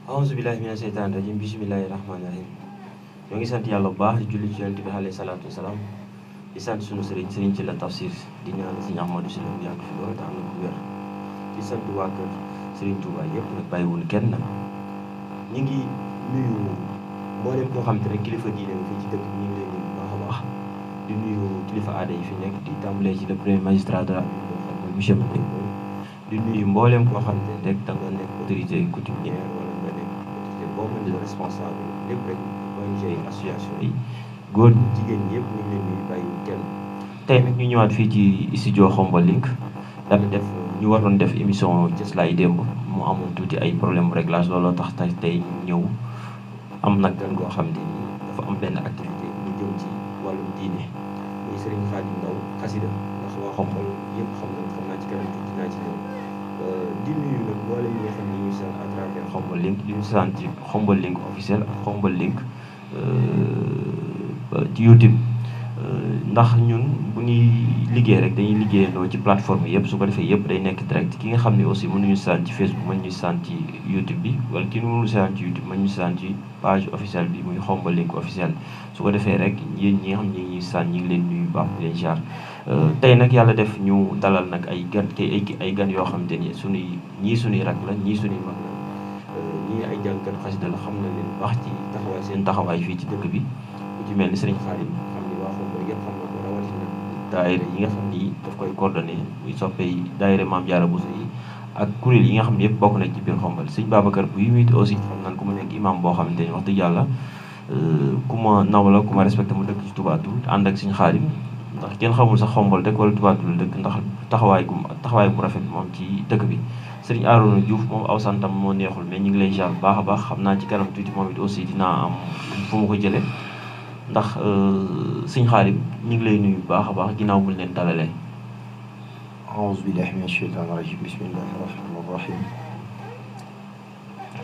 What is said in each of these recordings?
Bismillahirrahmanirrahim. Bismillahirrahmanirrahim. Ñoo ngi sant yàlla bu baax di julli ci Yonent bi alayhi salaatu wasalaam di sant sunu sëriñ ci la tafsir di ñaan Sëriñ Ahmadou Sylla mu yàgg fi loolu te am na ku wér di sant waa kër Sëriñ Touba yëpp nag bàyyiwul kenn nag ñu ngi nuyu mboolem koo xam te ne kilifa diine bi fii ci dëkk bi ñu ngi leen nuyu bu baax a baax di nuyu kilifa aada yi fi nekk di tàmbalee ci le premier magistrat de la ville boo xam ne monsieur Mbaye di nuyu mboolem koo xam ne rek da nga nekk autorité coutumière wala nga nekk autorité boo mën di responsable lépp rek ONG association yi góor ñi jigéen ñi yëpp ñu ngi leen nuyu bàyyiwul kenn tey nag ñu ñëwaat fii ci studio Khombole Link daal def ñu waroon def émission Cëslaay démb mu amoon tuuti ay problème réglage looloo tax tey ñëw am nag gan goo xam ne nii dafa am benn activité mu jëm ci wàllum diine muy Serigne Khadim Ndaw xasida ndax waa Khombole yëpp xam naa ci kanam tuuti dinaa ci ñëw di nuyu nag mboolem ñi nga xam ne ñu sant à travers Khombole Link di ñu sant ci Khombole Link officiel ak Khombole Link ci YouTube ndax ñun bu ñuy liggéey rek dañuy liggéeyandoo ci plateforme yëpp su ko defee yëpp day nekk direct ki nga xam ne aussi mënuñu sant ci Facebook mën ñu sant ci YouTube bi wala ki mënu sant ci YouTube mën ñu sant ci page officielle bi muy Khombole Link officiel su ko defee rek yéen ñi nga xam ne ñi ngi sant ñi ngi leen nuyu baax di leen jaar tey nag yàlla def ñu dalal nag ay gan yoo xam te ni suñuy rak la ñii suñuy mag la ñii ay jàngkat xasida la xam na leen baax ci seen taxawaay fii ci dëkk bi ku ci mel ni Serigne Khadim xam ni waa Khombole yëpp xam na ko rawatina daayira yi nga xam ni daf koy coordonné muy soppee daayira Maam Jaara Bousso yi ak kuréel yi nga xam ne yëpp bokk nañ ci biir Khombole sëñ Babacar bu yi aussi xam nañ ko mu nekk imam boo xamante ni wax dëgg yàlla ku ma naw la ku ma respecté mu dëkk ci Touba Toul ànd ak sëñ Khadim ndax kenn xamul sax Khombole dëkk wala Touba Toul dëkk ndax taxawaay bu rafet bi moom ci dëkk bi Serigne Arouna Diouf moom aw santam moo neexul mais ñu ngi lay jaar bu baax a baax xam naa ci kanam tuuti moom it aussi dinaa am fu ma ko jëlee ndax sëñ Khadim ñu ngi lay nuyu bu baax a baax ginnaaw buñ leen dalalee. أعوذ بالله من الشيطان الرجيم بسم الله الرحمن الرحيم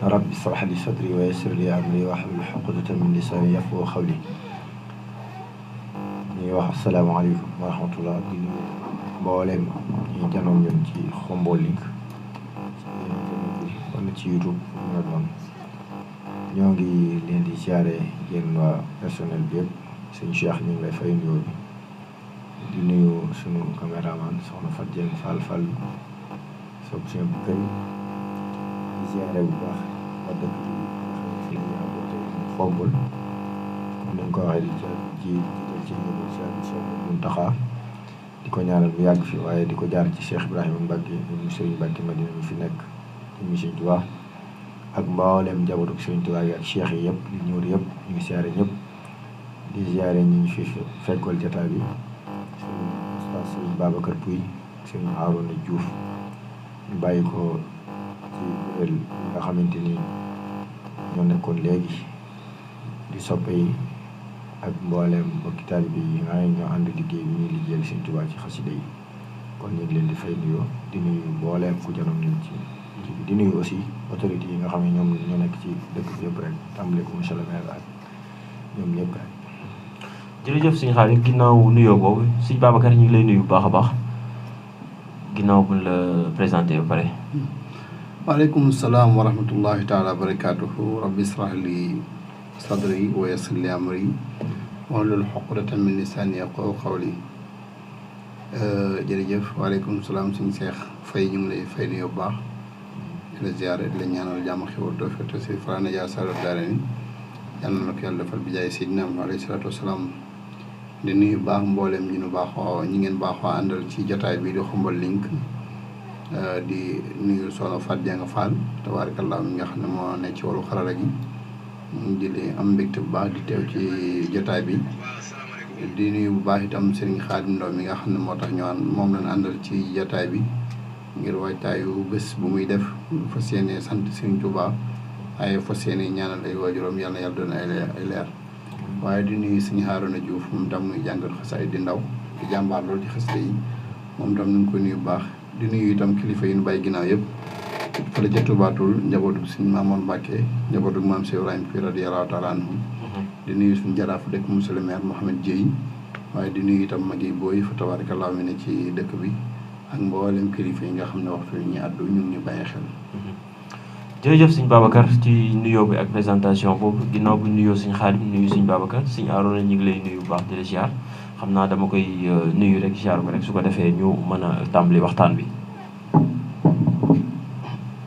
رب اشرح لي صدري ويسر لي أمري واحلل عقدة من لساني يفقهوا قولي ñuy wax asalaamaaleykum wa rahmatullah di nuyu mboolem ñi janoom ñun ci Khombole Link wala ci YouTube ñoo doon ñoo ngi leen di siyaare yéen waa personnel bi yëpp sëñ Cheikh ñu ngi lay fay nuyoo bi di nuyu sunu caméraman soxna Fat Dieng Fall sopp seen bu kër di siyaare bu baax waa dëkk bi nga xam ne fi la ñu aboote Khombole comme ni nga ko waxee ci Cheikh Mountakha di ko ñaanal bu yàgg fi waaye di ko jaar ci Cheikh Ibrahima Mbacke mu Serigne Mbacke Madina mi fi nekk ci Serigne Touba ak mboolem njabootu Serigne Touba yi ak cheikh yi yëpp di ñëw yëpp ñu ngi siyaare ñëpp di siyaare ñi ñu fi fekkool jotaay bi Serigne Babacar Pouy Serigne Arouna Diouf ñu bàyyi ko ci kuréel nga xamante ni ñoo nekkoon léegi di soppe yi ak mboolem mbokki taalibe yi nga xam ne ñoo ànd liggéey bi ñuy liggéeyal Sëriñ Tuubaa ci xasida yi kon ñu ngi leen di fay nuyoo di nuyu mboolem ku janoom ñun ci di nuyu aussi autorités yi nga xam ne ñoom ñoo nekk ci dëkk bi yëpp rek tàmbale ko monsieur le maire ak ñoom ñëpp rek. jërëjëf sëñ Khadim ginnaaw nuyoo boobu sëñ Babacar ñu ngi lay nuyu bu baax a baax ginnaaw buñ la présenté ba pare. waaleykum salaam wa rahmatullahi taala wa barakaatuhu rabbi israh li sadri wa yassir li amri wahlul uqdatan min lisaani yafqahu qawli jërëjëf waaleykum salaam suñu Seex Fay ñu ngi lay fay nuyoo bu baax di la ziyaare di la ñaanal jàmm xewal doo fete si farana jaar sala daara ni yàlla na ko yàlla defal bi jaay Seydina alayhi salaatu wasalaam di nuyu baax mboolem ñu nu baaxoo ñi ngeen baaxoo àndal ci jotaay bi di Khombole Link di nuyu soxna Fat Dieng Fall tabaarakallah mi nga xam ne moo nekk ci wàllu xarala gi ñu ngi di am mbégte bu baax di teew ci jotaay bi di nuyu bu baax itam Serigne Khadim Ndaw mi nga xam ne moo tax ñu moom lañ àndal ci jotaay bi ngir waajtaayu bés bu muy def fas yéene sant Serigne Touba waaye fas yéene ñaanal ay waajuram yàlla yàlla doon ay leer waaye di nuyu Serigne Harouna Diouf moom tam muy jàngal xasaay di ndaw di jàmbaar loolu ci xasida yi moom tam ñu ngi koy nuyu bu baax di nuyu itam kilifa yi ñu bàyyi ginnaaw yëpp fële ca tubaatul njabootu suñu Maamoon Mbàkke njabootu maam Cheikh Ibrahima Fi radiyallahu taala anhu di nuyu suñu jaraaf dëkk monsieur le maire Mouhamed Dieye waaye di nuyu itam magi booy fa tabarakallah mi ne ci dëkk bi ak mboolem kilifa yi nga xam ne waxtu ñu àddu ñu ngi ñu bàyyi xel. jërëjëf sëñ Babacar ci nuyoo bi ak présentation boobu ginnaaw bu nuyoo sëñ Xaadim nuyu sëñ Babacar sëñ Arona ñu ngi lay nuyu bu baax di la ziar xam naa dama koy nuyu rek ziar ko rek su ko defee ñu mën a tàmbali waxtaan bi.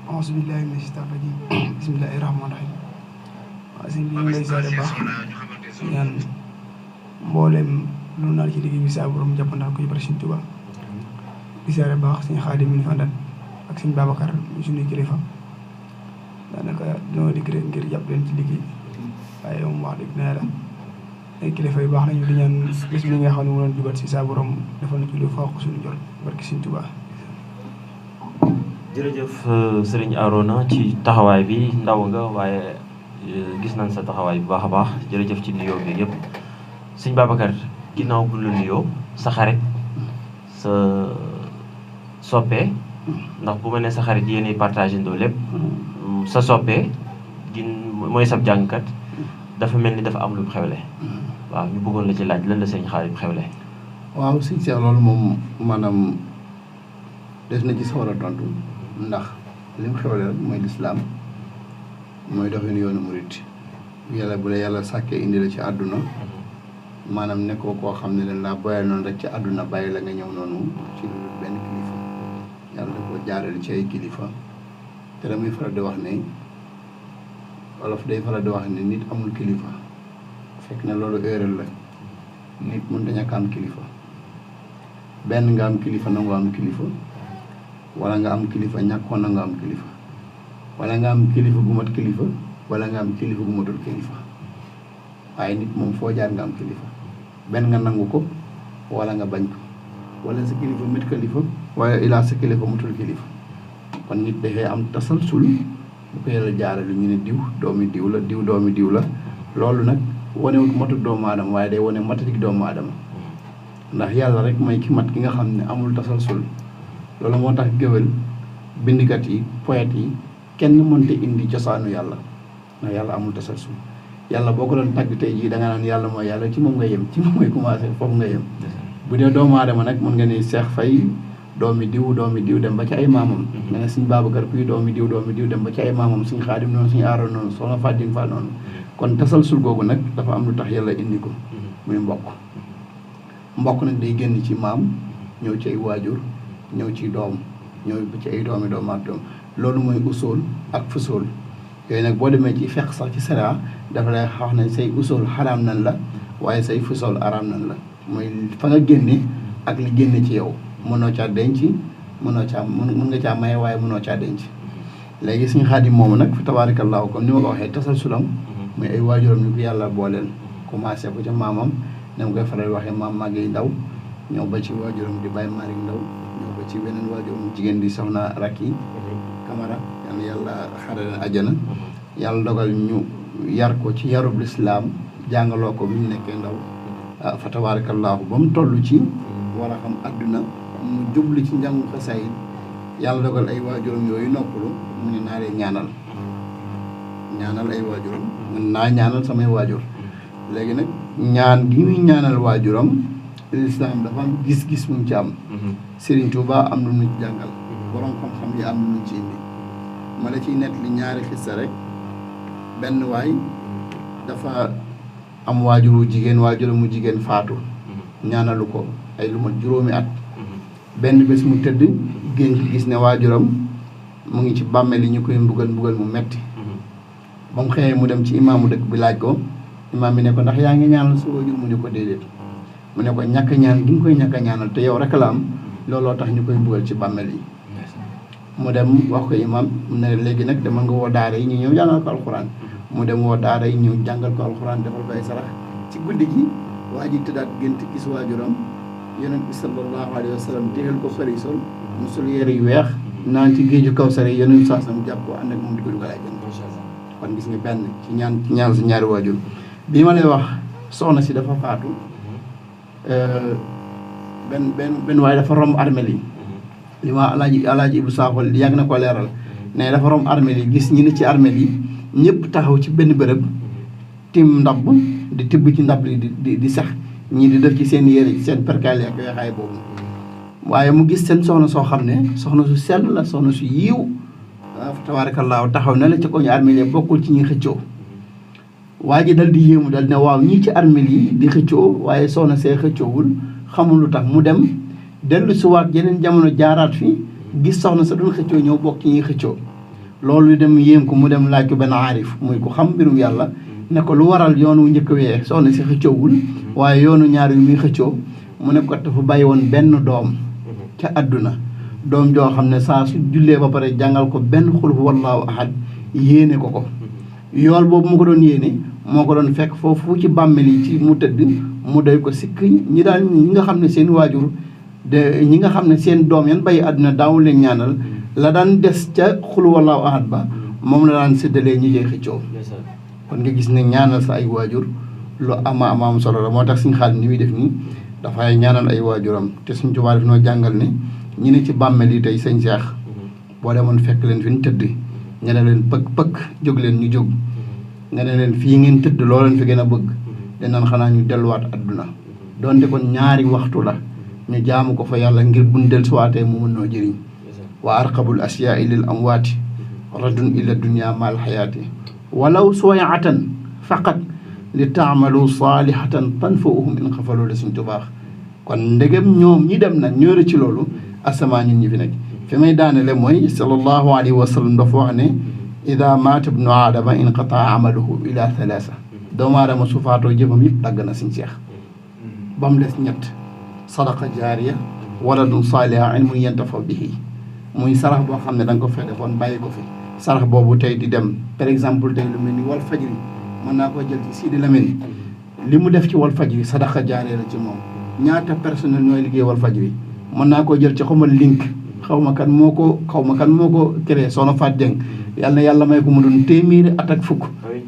auzu billaahi mina shaytaani rajiim bismillaahi rahmaani rahiim waaw sëñ bi ñu ngi lay ziar baax ñaan mboolem lu naal ci liggéey bi saa borom jàppandal ko ci barke Sëñ Tuubaa di ziar baax sëñ Xaadim mi ñu fa àndal ak sëñ Babacar ñu suñuy kilifa daanaka dañoo dikk rek ngir jàpp leen ci liggéey waaye moom wax dëgg na la ay kilifa yu baax nañu di ñaan bés bi nga xam ne mu doon jubat si saa borom defal na ci lu faaw suñu jot barke Sëñ Tuubaa. jërëjëf sëriñ Arona ci taxawaay bi ndaw nga waaye gis nañ sa taxawaay bu baax a baax jërëjëf ci nuyoo bi yëpp sëñ Babacar ginnaaw bu la nuyoo sa xarit sa soppe ndax bu ma ne sa xarit yéenay partagé ndoo lépp sa soppe mooy sab jàngkat dafa mel ni dafa am lu mu xewle waaw ñu bëggoon la ci laaj lan la sëriñ Xaadim xewle. waaw sëñ Cheikh loolu moom maanaam des na ci sawar a tontu ndax li mu xewle rek mooy lislaam mooy doxin yoonu murit yàlla bu la yàlla sàkkee indi la ci àdduna maanaam nekkoo koo xam ne leen laa boyal noonu rek ci àdduna bàyyi la nga ñëw noonu ci lu benn kilifa yàlla da koo jaarale ci ay kilifa te damay faral di wax ne wolof day faral di wax ne nit amul kilifa fekk na loolu erreur la nit mënut a ñàkk am kilifa benn nga am kilifa nangu am kilifa wala nga am kilifa ñàkkoon na nga am kilifa wala nga am kilifa gu mat kilifa wala nga am kilifa gu matul kilifa waaye nit moom foo jaar nga am kilifa benn nga nangu ko wala nga bañ ko wala sa kilifa mat kilifa waaye ilaa sa kilifa matul kilifa kon nit dafay am tasalsul bu ko yàlla jaarale ñu ne diw doomi diw la diw doomi diw la loolu nag wanewut matuk doomu aadama waaye day wane matatik doomu aadama ndax yàlla rek mooy ki mat ki nga xam ne amul tasalsul loolu moo tax géwél bindikat yi poète yi kenn mënta indi cosaanu yàlla ndax yàlla amul tasalsul yàlla boo ko doon tàgg tey jii da nga naan yàlla mooy yàlla ci moom nga yem ci moom ngay commencé foofu nga yem bu dee doomu aadama nag mën nga ne Seex Fay doomi diw dem ba ci ay maamam nga ne suñ Babacar kuy doomi diw dem ba ci ay maamam suñ Xaadim noonu suñu Aaroon noonu soxna Fatim Fall noonu kon tasalsul googu nag dafa am lu tax yàlla indi ko muy mbokk nag day génn ci maam ñëw ci ay waajur ñëw ci doom ñëw ci ay doomi doom ak doom loolu mooy usool ak fusool yooyu nag boo demee ci fekk sax ci sera dafa lay wax ne say usool xaraam nan la waaye say fusool araam nan la mooy fa nga génne ak li génne ci yow mënoo caa denc mën nga caa maye waaye mënoo caa denc léegi suñu Xaadim moomu nag fa tabaarakallaahu comme ni ma ko waxee tasal sulam muy ay waajuram ni ko yàlla booleel commencé ko ca maamam ne ma koy faral waxee maam Maguette Ndaw ñëw ba ci waajuram di Baye Malick Ndaw ñëw ba ci beneen waajuram jigéen di soxna Rakki Camara yàlla xare leen àjjana yàlla dogal ñu yar ko ci yarub lislaam jàngaloo ko bi ñu nekkee ndaw fa tabaarakallaahu ba mu toll ci war a xam àdduna mu jublu ci njàngu xasaayid yàlla dogal ay waajuram yooyu noppalu mu ne naa leen ñaanal ay waajuram mun naa ñaanal samay waajur léegi nag ñaan gi muy ñaanal waajuram lislaam dafa am gis-gis mu ci am Serigne Touba am na nu ci jàngal borom xam-xam yi am na nu ci indi ma la ciy nett li ñaari xissa rek benn waay dafa am waajuru mu jigéen faatu ñaanalu ko ay lu mat juróomi at benn bés mu tëdd gént gis ne waajuram mu ngi ci bàmmeel yi ñu koy mbugal mu metti ba mu xëyee mu dem ci imaamu dëkk bi laaj ko imaam bi ne ko ndax yaa ngi ñaanal sa waajur mu ne ko déedéet mu ne ko ñàkk ñaan gi nga koy ñàkk ñaanal te yow rek la am looloo tax ñu koy mbugal ci bàmmeel yi mu dem wax ko imaam mu ne léegi nag dama nga woo daara yi ñu ñëw jàngal ko alxuraan mu dem woo daara yi ñëw jàngal ko alxuraan defal ko ay sarax ci guddi gi waa ji tëddaat gént gis waajuram yonent bi sallallahu alayhi wa sallam téyel ko xëri sol mu sol yére yu weex naan ci géeju Kawsara yi yonent saasam jàpp ko ànd ak moom di ko dugal àjjana kon gis nga benn ci ñaan si ñaari waajur bii ma lay wax soxna si dafa faatu benn waaye dafa romb armel yi li ma alaaji Ibu Saaxo yàgg na ko leeral ne dafa rom armeel yi gis ñi ne ci armeel yi ñëpp taxaw ci benn bërëb tim ndab di tibb ci ndab li di sax ñii di def ci seen yére seen perkaal ak weexaay boobu waaye mu gis seen soxna soo xam ne soxna su sell la soxna su yiiw fa tabaarakallaahu taxaw na la ci ko ñu armeel yi bokkul ci ñi xëccoo waa ji dal di yéemu dal ne waaw ñii ci armeel yi di xëccoo waaye soxna see xëccoowul xamul lu tax mu dem dellu si waat yeneen jamono jaaraat fi gis soxna sa doon xëccoo ñëw bokk ci ñuy xëccoo loolu dem yéem ko mu dem laaj ko benn aarif muy ko xam mbirum yàlla ne ko lu waral yoonu njëkk wee soxna si xëccoowul waaye yoonu ñaar yu muy xëccoo mu ne ko dafa bàyyi woon benn doom ca àdduna doom joo xam ne saa su jullee ba pare jàngal ko benn xul wallaahu ahad yéene ko yool boobu mu ko doon yéene moo ko doon fekk foofu ci bàmmeel yi ci mu tëdd mu doy ko sikk ñi nga xam ne seen waajur ñi nga xam ne seen doom yan bàyyi àdduna daawu leen ñaanal la daan des ca xul wallaahu ahad ba moom la daan séddalee ñi jey xëccoo kon nga gis ne ñaanal sa ay waajur lu am solo la moo tax suñu xaalis ni muy def nii dafay ñaanal ay waajuram te suñ Tuubaa daf noo jàngal ne ñi ne ci bàmmeel yi tey sëñ Seex boo demoon fekk leen fi ñu tëdd nga ne leen pëkk jóg leen ñu jóg nga ne leen fii ngeen tëdd loo leen fi gën a bëgg danaan xanaa ñu delluwaat adduna donte kon ñaari waxtu la ñu jaamu ko fa yàlla ngir buñ dellusiwaatee mu mën noo jëriñ wa arqabul asyaai lil amwaati radun ila dunya mal xayaati walaw soyaatan faqat li taamalu saalihatan tanfauhum in xafaloo la suñ tubaax kon ndegem ñoom ñi dem nag ñoore ci loolu asamaa ñun ñi fi nekk fi may daanele mooy sallallahu alayhi wa sallam dafa wax ne ida maata ibnu aadama inqataa amaluhu ila thalaasa doomu aadama su faatoo jëfam yëpp dagg na suñ seex ba mu des ñett sadaqa jaariya waladun saaliha ilmun yantafa bihi muy sarax boo xam ne da nga ko fee defoon bàyyi ko fi sarax boobu tey di dem par exemple tey lu mel ni wal fajri mën naa koo jël ci Sidi Lamine li mu def ci wal fajri sadaqa jaariya la ci moom ñaata personnel ñooy liggéey wal fajri mën naa koo jël ci xamal link xaw ma kan moo ko créé Soxna Faat Jeng yàlla na yàlla may ko mu doon téeméeri at ak fukk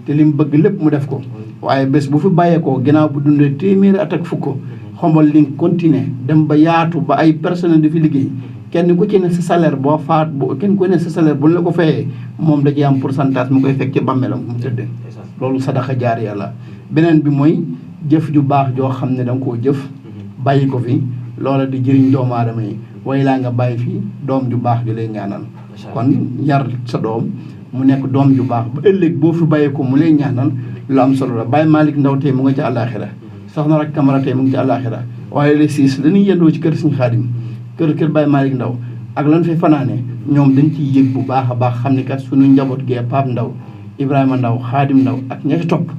te li mu bëgg lépp mu def ko waaye bés bu fi bàyyeekoo ginnaaw bu dundee téeméeri at ak fukk xombal link continuer dem ba yaatu ba ay personnel di fi liggéey kenn ku ci ne sa salaire boo faat kenn ku ne sa salaire bu la ko fayee moom da ciy am pourcentage mu koy fekk ci bàmmeelam mu tëddee loolu sadaqa jaariya la beneen bi mooy jëf ju baax joo xam ne da nga koo jëf bàyyi ko fi loola di jëriñ doomu aadama yi way laa nga bàyyi fi doom ju baax ju lay ñaanal kon yar sa doom mu nekk doom ju baax ba ëllëg boo fi bàyyi ko mu lay ñaanal lu am solo la Baye Malick Ndaw tey mu nga ci àllaaxira soxna Rak Camara tey mu ngi ci àllaaxira waaye les six dañuy yendoo ci kër Sëñ Xaadim kër Baye Malick Ndaw ak lan fay fanaane ñoom dañ ciy yëg bu baax a baax xam ne kat suñu njaboot gee Pape Ndaw Ibrahima Ndaw Xaadim Ndaw ak ña ci topp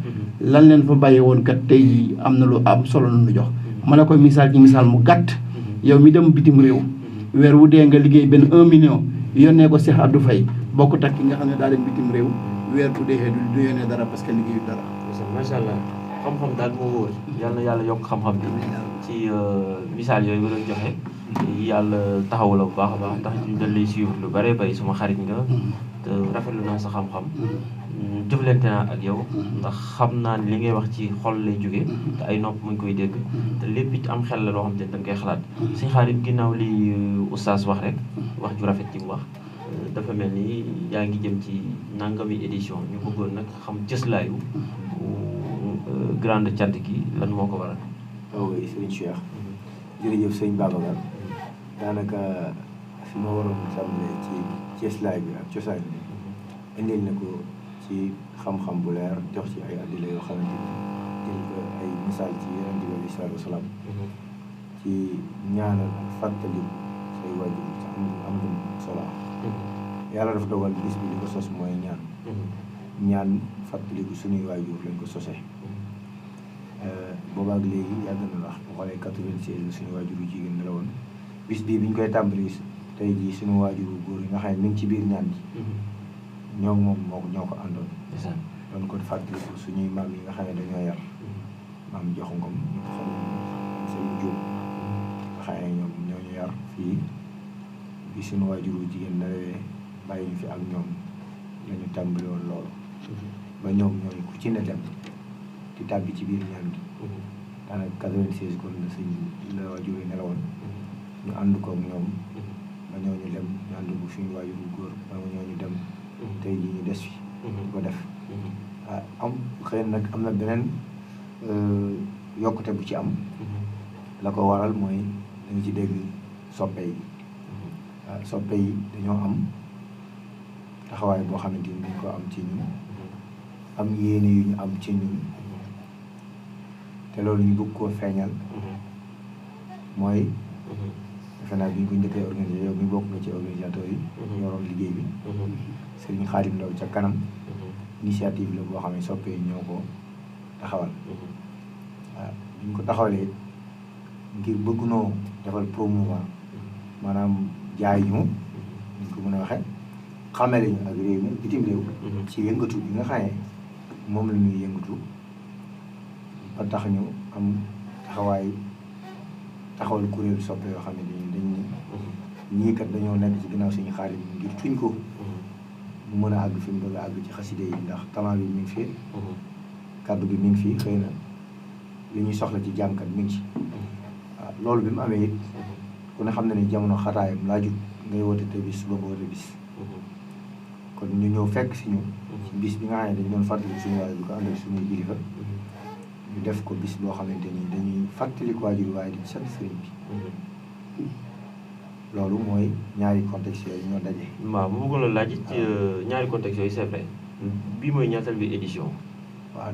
lan leen fa bàyyi woon kat tey jii am na lu am solo lu ñu jox ma la koy misaal ci misaal mu gàtt yow mi dem bitim réew weer wu dee nga liggéey benn 1 million yónnee ko Cheikh Abdou Faye bokk tak ki nga xam ne daa dem bitim réew weer bu dee du yónnee dara parce que liggéeyu dara. macha allah xam-xam daal moo wóor yal na yàlla yokk xam-xam bi ci misaal yooyu nga doon joxe yàlla taxaw la bu baax a baax ndax ñu dañ lay suivre lu bare bari suma xarit nga te rafetlu naa sa xam-xam jëflante naa ak yow ndax xam naa li ngay wax ci xol lay jóge te ay nopp mu ngi koy dégg te lépp it am xel la loo xam te dañ koy xalaat suñu xarit ginnaaw li oustaz wax rek wax ju rafet ci mu wax dafa mel ni yaa ngi jëm ci nangami édition ñu bëggoon nag xam cëslaayu grande cant gi lan moo ko waral. waaw sëñ Cheikh jërëjëf sëñ Babacar daanaka fi ma waroon tàmbalee ci cëslaay bi ak cosaan bi indil na ko ci xam-xam bu leer jox ci ay addila yoo xamante ni jël ko ay misaal ci Yonent bi alayhi salaatu wa salaam ci ñaanal ak fàttali say waajur sax am solo yàlla dafa dogal bis bi li ko sos mooy ñaan fàttaliku suñuy waajur lañ ko sosee boobaak léegi yàgg na ndax bu xoolee 96 suñu waajur yu jigéen la woon bis bii bi ñu koy tàmbali tey jii suñu waajur yu góor yi nga xam ne mi ngi ci biir ñaan ji ñoom moom ñoo ko àndoon doon ko fàttaliku suñuy maam yi nga xam ne dañoo yar maam jox ngom ñëpp xam ne seen jóob nga xam ne ñoom ñoo ñu yar fii bi suñu waajur yu jigéen nawee bàyyi ñu fi ak ñoom la ñu tàmbali woon loolu ba ñoom ñooñu ku ci ne dem di tàbbi ci biir ñaan gi daanaka 96 kon la sëñ la waajur yi nelawoon ñu ànd ko ak ñoom ba ba ñoo ñu dem ñu ànd bu suñu waajur bu góor ba ñoo ñu dem tey jii ñu des fi di ko def am xëy na nag am na beneen yokkute bu ci am la ko waral mooy dañu ci dégg soppe yi soppe yi dañoo am taxawaay boo xamante ni dañ ko am ci ñun am yéene yu ñu am ci ñun te loolu ñu bëgg koo feeñal mooy defe naa bi ñu ko njëkkee organisé yow mi bokk nga ci organisateur yi ñoroon liggéey bi Serigne Khadim Ndaw ca kanam initiative la boo xam ne soppe yi ñoo ko taxawal waaw bi ñu ko taxawalee ngir bëgg noo defal promouvoir maanaam jaay ñu ñu ko mën a waxee xamele ñu ak réew mi bitim réew ci yëngatu bi nga xamee moom la ñuy yëngatu ba tax ñu am taxawaay taxawal kuréelu soppe yoo xam ne dañ ne ñii kat dañoo nekk ci ginnaaw suñu xaalis ngir tuñ ko mu mën a àgg fi mu bëgg a àgg ci xaside yi ndax talent bi mi ngi fi kàddu bi mi ngi fi xëy na li ñuy soxla ci jàngkat mi ngi ci waaw loolu bi mu amee it ku ne xam ne ni jamono xataayam laajut ngay woote te bis suba nga woote bis kon ñu ñëw fekk si ñu ci bis bi nga xam ne dañu doon fàttali suñu waay bi ko àndal suñuy kilifa ñu def ko bis boo xamante ni dañuy fàttali ko waajur waaye di sant sëriñ bi loolu mooy ñaari contexte yooyu ñoo daje. waaw bu bëggoon la laaj ci ñaari contexte yooyu c'est vrai bii mooy ñaatal bi édition. waaw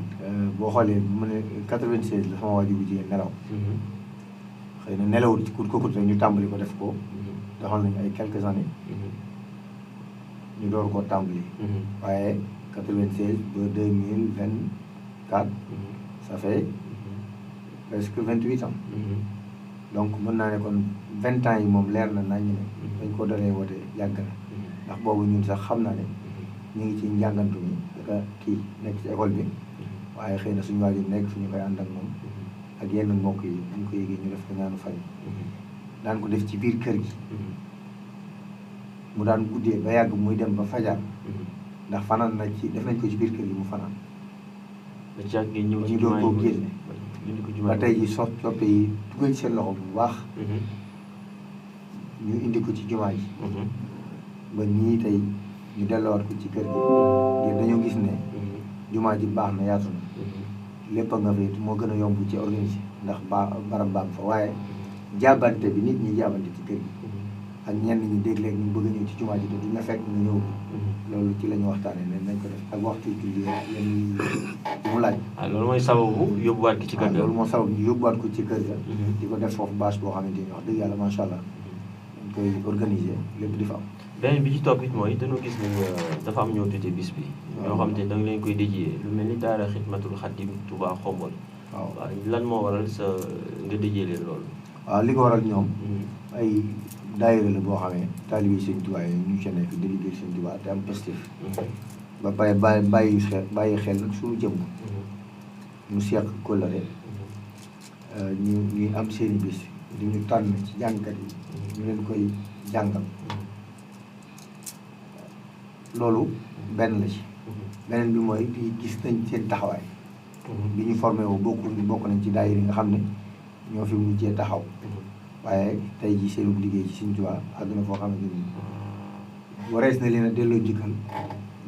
boo xoolee mu ne 96 la sama waajur bu jigéen nelaw. xëy na nelawut ci kut ko kut rek ñu tàmbali ko def ko. doxal nañu ay quelques années. ñu door koo tàmbali. waaye 96 ba 2024. ça fait presque 28 ans. donc mën naa ne kon 20 ans yi moom leer na nañ ne dañ ko dalee woote yàgg na ndax boobu ñun sax xam naa ne ñu ngi ci njàngantu mi daka kii nekk ci école bi waaye xëy na suñu waajur nekk fi ñu koy ànd ak moom ak yenn mbokk yi ñu ko yëgee ñu def ko ñaanu fan daan ko def ci biir kër gi mu daan guddee ba yàgg muy dem ba fajar ndax fanaan na ci def nañ ko ci biir kër gi mu fanaan ñu doon koo génne ba tey ji soppe yi dugal ci seen loxo bu baax ñu indi ko ci jumaa ji ba nii tey ñu delluwaat ko ci kër gi ngir dañoo gis ne jumaa ji baax na yaatu na lépp a nga fi moo gën a yomb ci organiser ndax barab baa fa waaye jaabante bi nit ñi jaabante ci kër gi ak ñenn ñi dégg léegi ñu bëgg a ñëw ci jumaa ji te duñ la fekk nga ñëw loolu ci la ñu waxtaanee ne nañ ko def ak waxtu julli yenn mu laaj. loolu mooy sababu yóbbuwaat ko ci kër ga. loolu moo sabab ñu yóbbuwaat ko ci kër ga. di ko def foofu bâche boo xamante ni wax dëgg yàlla macha allah dañ koy organiser lépp di fa am. beneen bi ci topp it mooy dañoo gis ni dafa am ñoo tuddee bis bi. ñoo xam te da nga leen koy déjee lu mel ni daara Xidmatul Xaadim Touba Xombol. waaw lan moo waral sa nga déjee leen loolu. waaw li ko waral ñoom. ay daayira la boo xamee taalibe Sëñ Tuubaa yi ñu ci nekk di liggéey Sëñ Tuubaa te am positif. ba pare bàyyi xel nag suñu jëmm. ñu seq kóllare ñuy am seeni bis di ñu tànn ci jàngkat yi ñu leen koy jàngal loolu benn la ci. beneen bi mooy di gis nañ seen taxawaay. bi ñu formé woo bokk nañ ci daayira yi nga xam ne ñoo fi mujjee taxaw. waaye tey jii seen liggéey ci Sëñ Tuubaa àgg na foo xamante ni warees na leen a delloo jikkal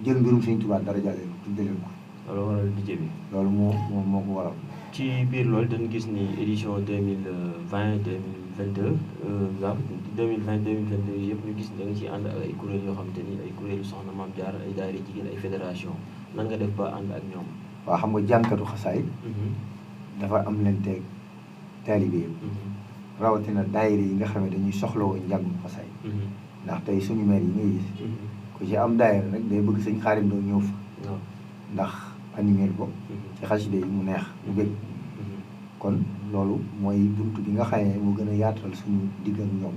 jël mbirum Sëñ Tuubaa dara jàllee tudde leen ko. loolu waral DJ bi. loolu moo ko waral. ci biir loolu dañu gis ni édition 2020 2022 nga 2020 2022 yëpp ñu gis da nga ciy ànd ak ay kuréel yoo xamante ni ay kuréelu Soxna Maam Jaara ay daayira jigéen ay fédération nan nga def ba ànd ak ñoom. waaw xam nga jànkatu xasaay. dafa am leen teg taalibe yëpp. rawatina daayira yi nga xam ne dañuy soxlawoo njàngum xasaay. ndax tey suñu maire yi ngay gis. ku ci am daayira nag day bëgg Sëñ Xaadim doo ñëw fa. ndax animé ko. ci xaside yi mu neex mu bëgg. kon loolu mooy buntu bi nga xam ne moo gën a yaatal suñu digg ak ñoom.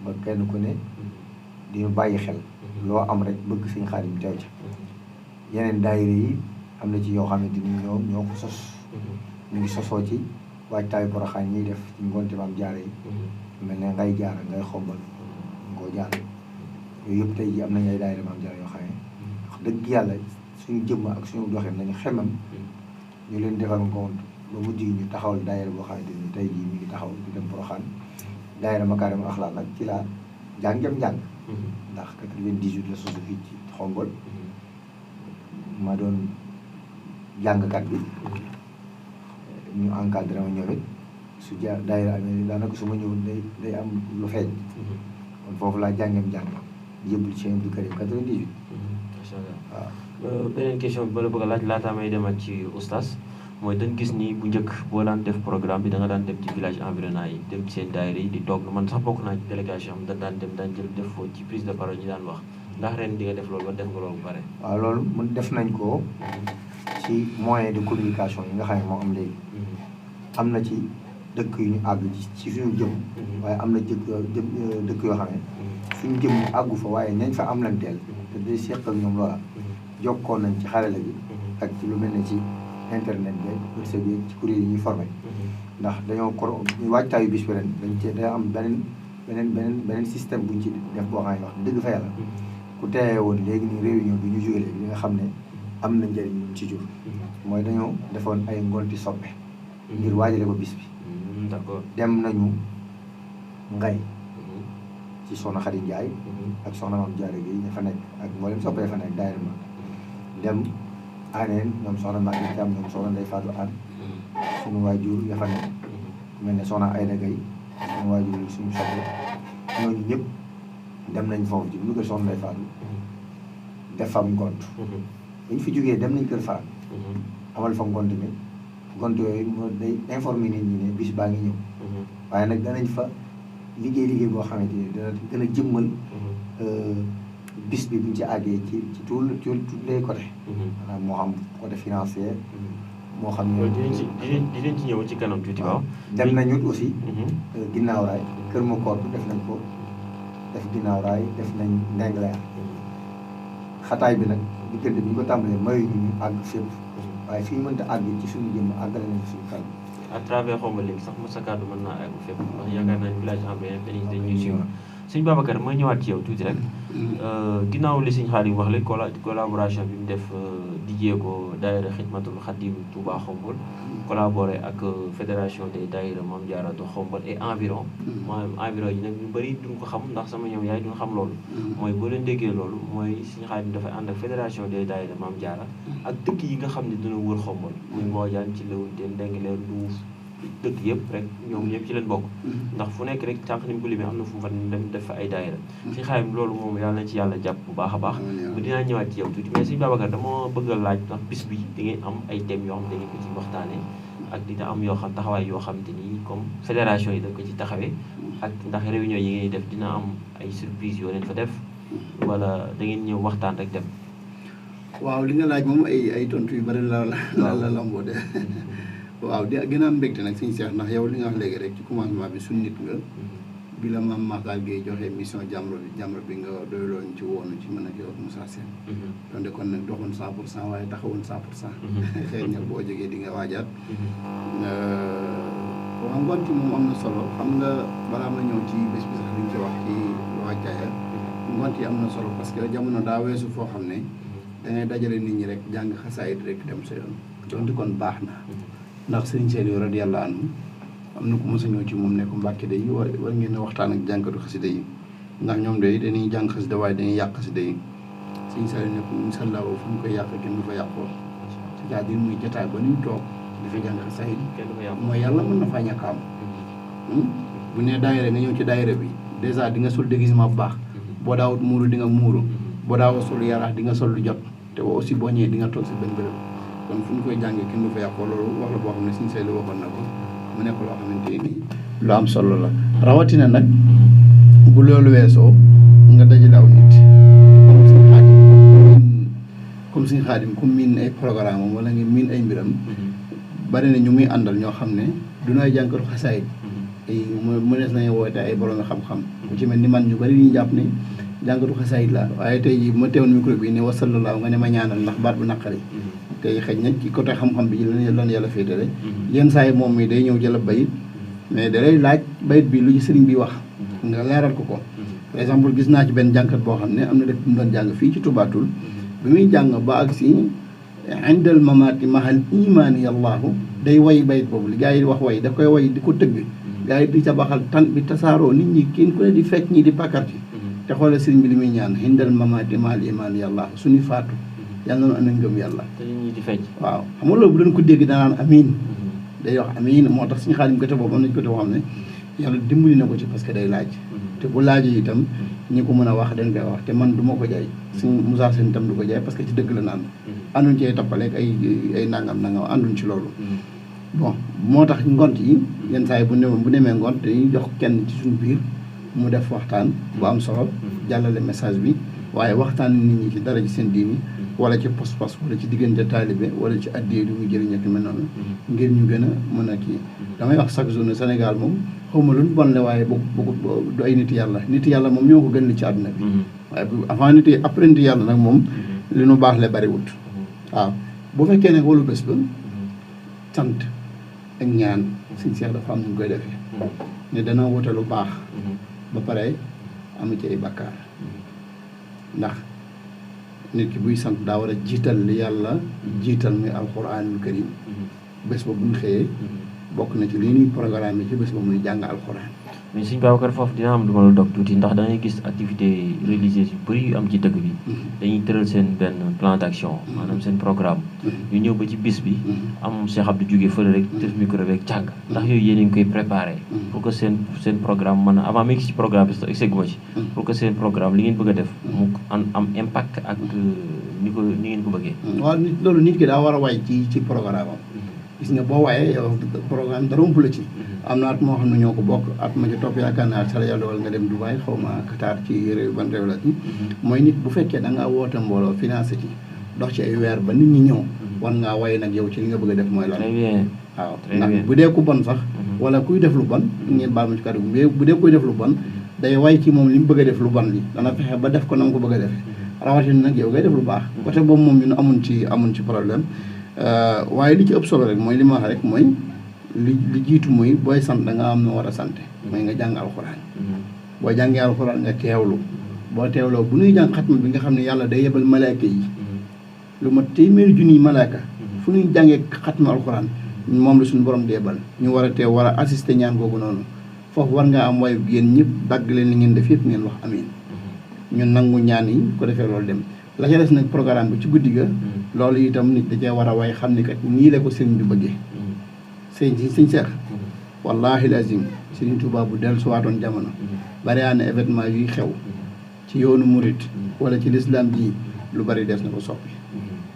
ba kenn ku ne dina bàyyi xel. loo am rek bëgg Sëñ Xaadim teew ca. yeneen daayira yi am na ci yoo xamante ni ñoo ko sos. ñu ngi sosoo ci waajtaayu Poroxaan ñuy def ci ngonte Maam Jaara yi. mel ne ngay jaara ngay xombal ngoo jaar yooyu yëpp tey jii am nañu ay daayira Maam Jaara yoo xam ne wax dëgg yàlla suñu jëmm ak suñu doxin nañu xemam ñu leen defal ngont ba mujj ñu taxawal daayira boo xamante ni tey jii mi ngi taxaw di dem Poroxaan daayira Makaarimul Axlaaq nag ci laa jàngam-jàng ndax 98 la sosu fii ci Xombol ma doon jàngkat bi ñu encadré ma ñoom it su daayira amee daanaka su ma ñëw day am lu feeñ kon foofu laa jàngam-jàng yëbbul ci Abdou Karim 98 macha allah waaw beneen question bi ba la bëgg a laaj laataa may demat ci oustaz mooy dañ gis ni bu njëkk boo daan def programme bi da nga daan dem ci village environnant yi dem ci seen daayira yi di toog man sax bokk naa ci délégation am dañ daan dem daan jël def foo ci prise de parole ñi daan wax ndax ren di nga def loolu ba def nga loolu bu pare. waaw loolu mun def nañ ko ci moyen de communication yi nga xam ne moo am léegi am na ci dëkk yu ñu àgg ci suñu jëm waaye am na dëkk yoo xam ne suñu jëm àggu fa waaye ñañ fa am lanteel te day seq ak ñoom loola jokkoon nañ ci xarala bi ak ci lu mel ne ci internet bi wërsëg bi ci kuréel yi ñuy formé ndax dañoo waajtaayu bis bi ren dañ cee day am beneen système buñ ci def boo xam ne wax dëgg fa yàlla ku teewee woon léegi nii réunion bi ñu jóge léegi li nga xam ne am na njëriñ ñu ci jur mooy dañoo defoon ay ngonti soppe ngir waajale ko bis bi d'accord dem nañu ngay ci soxna Xadi Njaay ak soxna Maam Jaara gi ña fa nekk ak mboolem soppe fa nekk daayira ma dem aaneen ñoom soxna Maguette Thiam ñoom soxna Ndeye Fatou Anne suñu waajur ya fa nekk mel ne soxna Ayda Gaye suñu waajur suñu soppe ñooñu ñëpp dem nañ foofu ci bu ñu ko soxna Ndeye Fatou def fa ngont bu ñu fi jógee dem nañ kër Faat amal fa ngont mi ngont yooyu moo day informer nit ñi ne bis baa ngi ñëw waaye nag danañ fa liggéey boo xamante ni dana gën a jëmmal bis bi buñ ci àggee ci tous les côtés maanaam moo xam côté financier moo xam ne dinañ ci ñëw ci kanam tuuti waaw dem nañu aussi ginnaaw raay kër ma koor def nañ ko def ginnaaw raay def nañ ndengleer xataay bi nag diggante bi ñu ko tàmbalee mayu ñu àgg fépp waaye fi ñu mënta àgg ci suñu jëm àggale nañ suñu kàddu à travers Xombol léegi sax sa kàddu mën naa àgg fépp ndax yaakaar naa ne village environnant dañuy suivre sëñ Babacar ma ñëwaat ci yow tuuti rek ginnaaw li sëñ Xaadim wax léegi collaboration bi mu def dijee ko daayira Xidmatul Xadim Touba Xombol collaboré ak fédération des daayira Mame Diarra de Xombol et environ maanaam environ yi nag ñu bëri duñ ko xam ndax sama ñoom yaay duñ xam loolu mooy boo leen déggee loolu mooy sëñ Xaadim dafay ànd ak fédération des daayira Mame Diarra ak dëkk yi nga xam ne dina wër Xombol muy Mboojaan ci Léwunteen Ndengleer Nduuf dëkk yëpp rek ñoom ñëpp ci leen bokk ndax fu nekk rek tànk ni mu ko limee am na fu mu fa dem def fa ay daayira si xaayam loolu moom yàlla na ci yàlla jàpp bu baax a baax bu dinaa ñëwaat ci yow tuuti mais sëñ Babacar dama bëgg a laaj ndax bis bi di ngeen am ay thèmes yoo xam ne da ngeen ko ci waxtaanee ak dina am yoo xam taxawaay yoo xam te ni comme fédération yi da ko ci taxawee ak ndax réunion yi ngeen def dina am ay surprise yoo leen fa def wala da ngeen ñëw waxtaan rek dem waaw li nga laaj moom ay tontu yu bari la lamboo de waaw di gën a am mbégte nag suñu seex ndax yow li nga wax léegi rek ci commencement bi suñu nit nga bi la maam Makhtar Gueye joxe mission Jamra bi nga doyloo ñu ci woonu ci mën ak yow Moussa Sène donte kon nag doxoon 100% waaye taxawoon 100% xëy na boo jógee di nga waajaat waaw ngoon ci moom am na solo xam nga balaa ma ñëw ci bés bi sax liñ ci wax ci wàccaaya ngoon yi am na solo parce que jamono daa weesu foo xam ne dangay dajale nit ñi rek jàng xasaayit rek dem sa yoon donte kon baax na ndax sëriñ Saliou radiyallahu anhu am na ku mos a ñëw ci moom ne ko Mbàkke day war ngeen a waxtaan ak jànkatu xasida yi ndax ñoom day dañuy jàng xasida waaye dañuy yàq xasida yi sëriñ Saliou ne ko incha allah fu ñu koy yàq kenn du fa yàqoo c'est-à-dire muy jotaay ba ñuy toog dafa jàng xasaayid mooy yàlla mën na faa ñàkk am bu nee daayira nga ñëw ci daayira bi dèjà di nga sol déguisement bu baax boo daawut muuru di nga muuru boo daawut sol yaraax di nga sol lu jot te aussi boo ñëwee di nga toog si benn béréb kon fu ñu koy jàngee kenn du fa yàqoo loolu wax la boo xam ne suñu seetlu waxoon na ko mu nekk loo xamante ni lu am solo la rawatina nag bu loolu weesoo nga dajale aw nit comme suñu xaadim comme miin ay programme am wala nga miin ay mbiram bari na ñu muy àndal ñoo xam ne du nooy jànkatu xasaayid ay mënees nañu woote ay borom xam-xam bu ci mel ni man ñu bari ñu jàpp ne jànkatu xasaayid la waaye tey jii bu ma teewoon micro bi ne wasallallaahu nga ne ma ñaanal ndax baat bu naqari tey xëy na ci côté xam-xam bi lan yàlla féetale yenn saa yi moom mi day ñëw jël bayit mais da lay laaj bayit bi lu ci sëriñ bi wax nga leeral ko par exemple gis naa ci benn jànkat boo xam ne am na def mu doon jàng fii ci tubaatul bi muy jàng ba ak si indal mamaati mahal imaani yallaahu day way bayit boobu li gars yi wax way da koy way di ko tëgg gars yi di ca baxal tan bi tasaaroo nit ñi kenn ku ne di fecc ñi di pàkkar ci te xoolal sëriñ bi li muy ñaan hindal mamaati maal imaan yàlla suñu faatu yàlla noonu ànd ak ngëm yàlla. te nit ñi di fecc. waaw xam nga loolu bu doon ko dégg danaan amiin day wax amiin moo tax suñu xaalim côté boobu am nañ côté boo xam ne yàlla dimbali na ko ci parce que day laaj te bu laajee itam ñi ko mën a wax dañ koy wax te man du ma ko jaay suñu Moussa Sène itam du ko jaay parce que ci dëgg la naan ànduñ ci ay toppaleeg ay nangam ànduñ ci loolu bon moo tax ngont yi yenn saa yi bu demee ngont dañuy jox kenn ci suñu biir mu def waxtaan bu am solo jàllale message bi waaye waxtaan nit ñi ci dara ci seen diini wala ci pas-pas wala ci diggante taalibe wala ci addiyee lu muy jëriñ ak mel noonu ngir ñu gën a mën a kii damay wax chaque jour ne Sénégal moom xawma lu bon la waaye bëgg du ay nit yàlla moom ñoo ko gën li ci àdduna bi waaye avant nit yi après nit yàlla nag moom li nu baax le bariwut waaw bu fekkee ne wolu bés ba sant ak ñaan suñ seex dafa am ñu koy defee ne dana wote lu baax ba pare amu ci ay bakkaar ndax nit ki buy sant daa war a jiital li yàlla jiital muy alxuraanul karim bés ba buñ xëyee bokk na ci li ñuy programme ci bés ba muy jàng alxuraan. mais suñ Babacar foofu dina am lu ma la dog tuuti ndax da ngay gis activité religieuse yu bëri yu am ci dëkk bi dañuy tëral seen benn plan d'action maanaam seen programme ñu ñëw ba ci bis bi am Cheikh Abdou jógee fële rek def micro beeg jàng ndax yooyu yéen a ngi koy préparé pour que seen programme mën a avant mi ngi ci programme bi sax egseguma ci pour que seen programme li ngeen bëgg a def mu am impact ak ni ngeen ko bëggee. waaw loolu nit ki daa war a way ci programme am gis nga boo waaye yow programme dara ëmp la ci am na at moo xam ne ñoo ko bokk at ma ci topp yaakaar naa sala yàlla wala nga dem Dubaï xaw ma Qatar ci réew ban réew la ci mooy nit bu fekkee da ngaa woote mbooloo financé ci dox ci ay weer ba nit ñi ñëw war ngaa waye nag yow ci li nga bëgg a def mooy lan waaw ndax bu dee ku bon sax wala kuy def lu bon ngeen baal ma ci kàddu mais bu dee kuy def lu bon day way ci moom li mu bëgg a def lu bon li dana fexe ba def ko na mu ko bëgg a defee rawatina nag yow ngay def lu baax côté boobu moom ñun amun ci problème waaye li ci ëpp solo rek mooy li ma wax rek mooy li jiitu muy booy sant da nga am na war a sante mooy nga jàng alxuraan boo jàngee alxuraan nga teewlu boo teewloo bu ñuy jàng xatma bi nga xam ne yàlla day yebal malaaka yi lu ma téeméeri junniy malaaka fu ñuy jàngee xatma alxuraan moom la suñu borom di yebal ñu war a teew war a assister ñaan googu noonu foofu war ngaa am waaye yéen ñëpp dagg leen li ngeen def yëpp ngeen wax amiin ñun nangu ñaan yi ko defee loolu dem la ca des nag programme bi ci guddi ga loolu itam nit da cee war a way xam ni kat nii la ko sëriñ bi bëggee sëñ Seex wallaahi lazim Sëriñ Tuubaa bu dellu suwaatoon jamono bari na événement yuy xew ci yoonu murit wala ci lislaam ji lu bari des na ko soppi